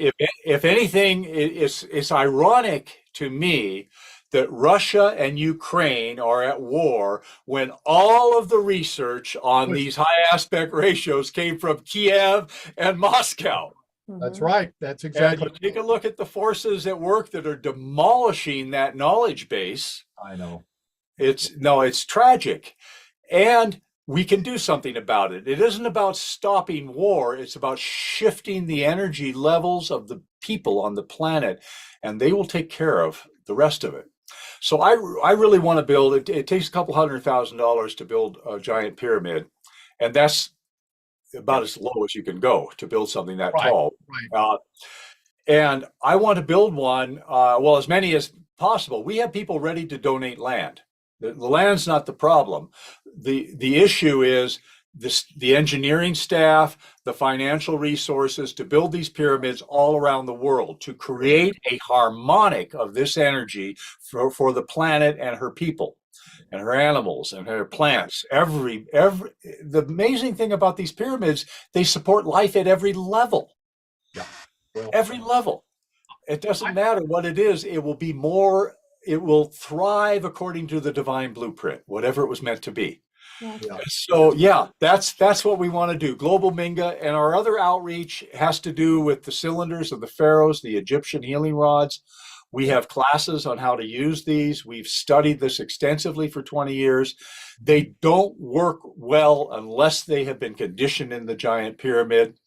if anything, it's ironic to me that Russia and Ukraine are at war when all of the research on these high aspect ratios came from Kiev and Moscow. That's Mhm. right. That's exactly. And you take a look at the forces at work that are demolishing that knowledge base. I know. It's tragic. And we can do something about it. It isn't about stopping war. It's about shifting the energy levels of the people on the planet, and they will take care of the rest of it. So I really want to build it. It takes a couple $100,000 to build a giant pyramid, and that's about as low as you can go to build something that Right, tall. right. And I want to build one, well, as many as possible. We have people ready to donate land. The land's not the problem. The issue is the engineering staff, the financial resources to build these pyramids all around the world, to create a harmonic of this energy for the planet and her people and her animals and her plants. The amazing thing about these pyramids, they support life at every level. Yeah. Well, Every level. It doesn't matter what it is. It will thrive according to the divine blueprint, whatever it was meant to be. Yeah. So that's what we want to do. Global Minga, and our other outreach has to do with the cylinders of the pharaohs, the Egyptian healing rods. We have classes on how to use these. We've studied this extensively for 20 years. They don't work well unless they have been conditioned in the giant pyramid.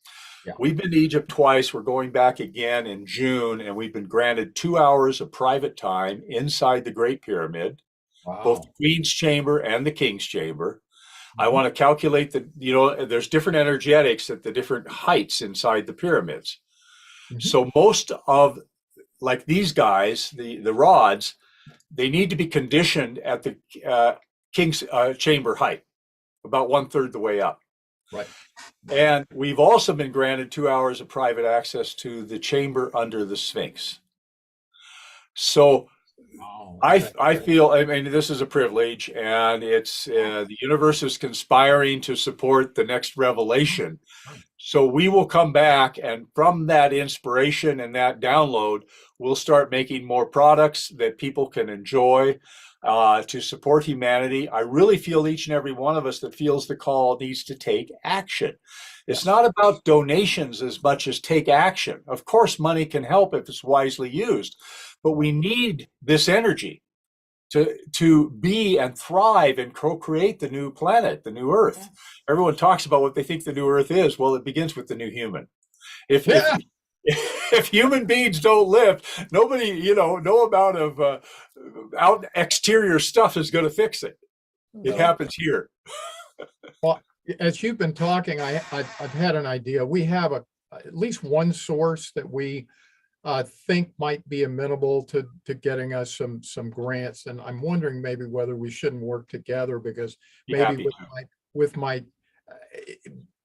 Yeah. We've been to Egypt twice. We're going back again in June, and we've been granted 2 hours of private time inside the Great Pyramid, both the Queen's Chamber and the King's Chamber. I want to calculate there's different energetics at the different heights inside the pyramids. So most of, like these guys, the rods, they need to be conditioned at the King's Chamber height, about 1/3 the way up. Right. And we've also been granted 2 hours of private access to the chamber under the Sphinx. So Oh, I okay. I feel, I mean, this is a privilege, and it's the universe is conspiring to support the next revelation. So we will come back, and from that inspiration and that download, we'll start making more products that people can enjoy to support humanity. I really feel each and every one of us that feels the call needs to take action. It's Yes. not about donations as much as take action. Of course, money can help if it's wisely used, but we need this energy to be and thrive and co-create the new planet, the new Earth. Yeah. Everyone talks about what they think the new Earth is. Well, it begins with the new human. If Yeah. if human beings don't lift, nobody, no amount of out exterior stuff is going to fix it. It No. happens here. Well, as you've been talking, I've had an idea. We have at least one source that we think might be amenable to getting us some grants, and I'm wondering maybe whether we shouldn't work together, because Be maybe happy with my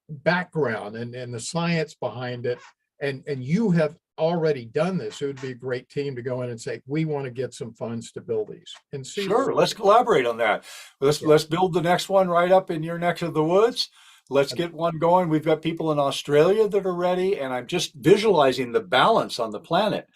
background and the science behind it, and you have already done this, it would be a great team to go in and say, we want to get some funds to build these and see. Sure, let's collaborate on that. Let's build the next one right up in your neck of the woods. Let's get one going. We've got people in Australia that are ready, and I'm just visualizing the balance on the planet.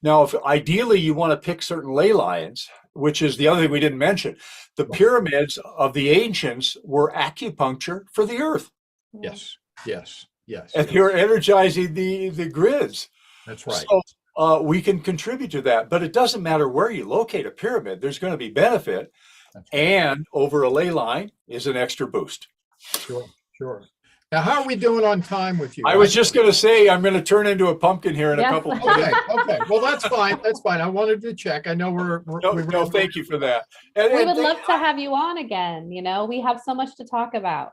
Now, if ideally you want to pick certain ley lines, which is the other thing we didn't mention, the pyramids of the ancients were acupuncture for the earth. Yes, yes, yes. And you're energizing the grids. That's right. So we can contribute to that, but it doesn't matter where you locate a pyramid, there's going to be benefit. That's right. And over a ley line is an extra boost. Sure, sure. Now, how are we doing on time with you? I was just going to say, I'm going to turn into a pumpkin here in a Yes. couple of Okay, minutes. okay. Well, that's fine. That's fine. I wanted to check. I know No, thank you for that. And, We and would thank- love to have you on again. We have so much to talk about.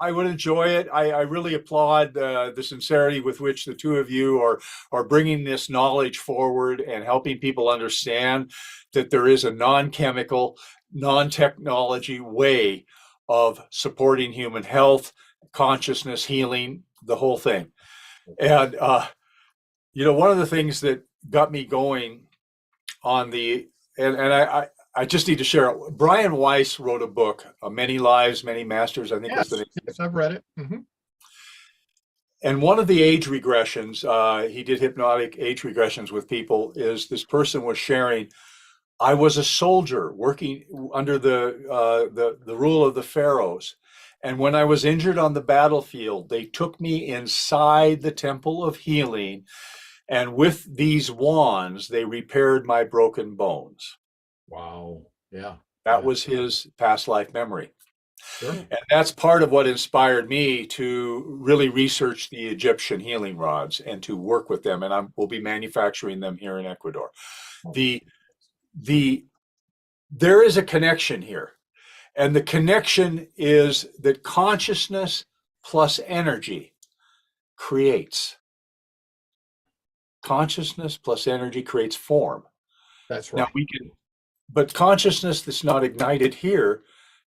I would enjoy it. I really applaud the sincerity with which the two of you are bringing this knowledge forward and helping people understand that there is a non-chemical, non-technology way of supporting human health, consciousness, healing, the whole thing. And one of the things that got me going on I just need to share it. Brian Weiss wrote a book, Many Lives, Many Masters, I think was the name. Yes, I've read it. Mhm. And one of the age regressions, he did hypnotic age regressions with people, is this person was sharing, I was a soldier working under the rule of the pharaohs. And when I was injured on the battlefield, they took me inside the temple of healing. And with these wands, they repaired my broken bones. Wow. Yeah. That was his past life memory. Sure. And that's part of what inspired me to really research the Egyptian healing rods and to work with them. And we'll be manufacturing them here in Ecuador. There is a connection here. And the connection is that consciousness plus energy creates. Consciousness plus energy creates form. That's right. Now but consciousness that's not ignited here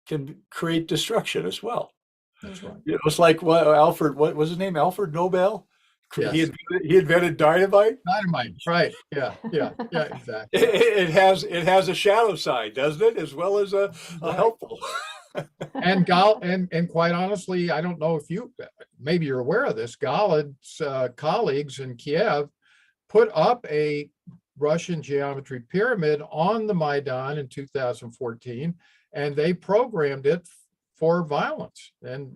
can create destruction as well. That's right. It's like what was his name? Alfred Nobel? Yes. He invented dynamite. Dynamite. Right. Yeah. Yeah. Yeah. Exactly. It has a shadow side, doesn't it? As well as a helpful. And quite honestly, I don't know if maybe you're aware of this. Galad's colleagues in Kiev put up a Russian geometry pyramid on the Maidan in 2014, and they programmed it for violence. And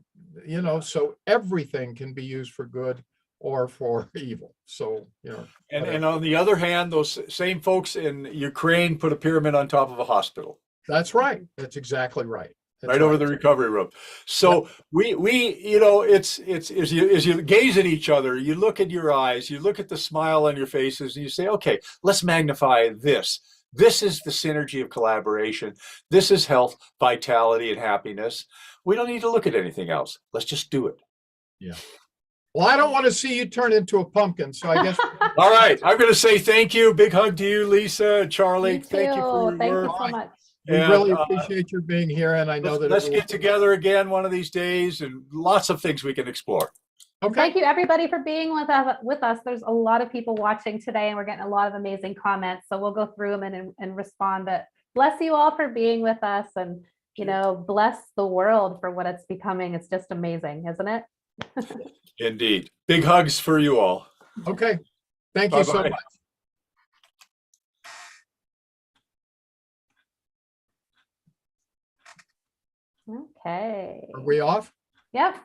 so everything can be used for good or for evil. So And on the other hand, those same folks in Ukraine put a pyramid on top of a hospital. That's right. That's exactly right. That's right over the recovery room. So we it's as you gaze at each other, you look at your eyes, you look at the smile on your faces, and you say, okay, let's magnify this. This is the synergy of collaboration. This is health, vitality, and happiness. We don't need to look at anything else. Let's just do it. Yeah. Well, I don't want to see you turn into a pumpkin, so I guess. All right. I'm going to say thank you. Big hug to you, Lisa and Charlie. You Thank you for your Thank work. you so much. We really appreciate your being here, and I know that Let's get together again one of these days, and lots of things we can explore. Okay, Thank you, everybody, for being with us. There's a lot of people watching today, and we're getting a lot of amazing comments. So we'll go through them and respond. But bless you all for being with us, and bless the world for what it's becoming. It's just amazing, isn't it? Indeed. Big hugs for you all. okay. Thank you so Bye-bye. much. Okay. Are we off? Yep.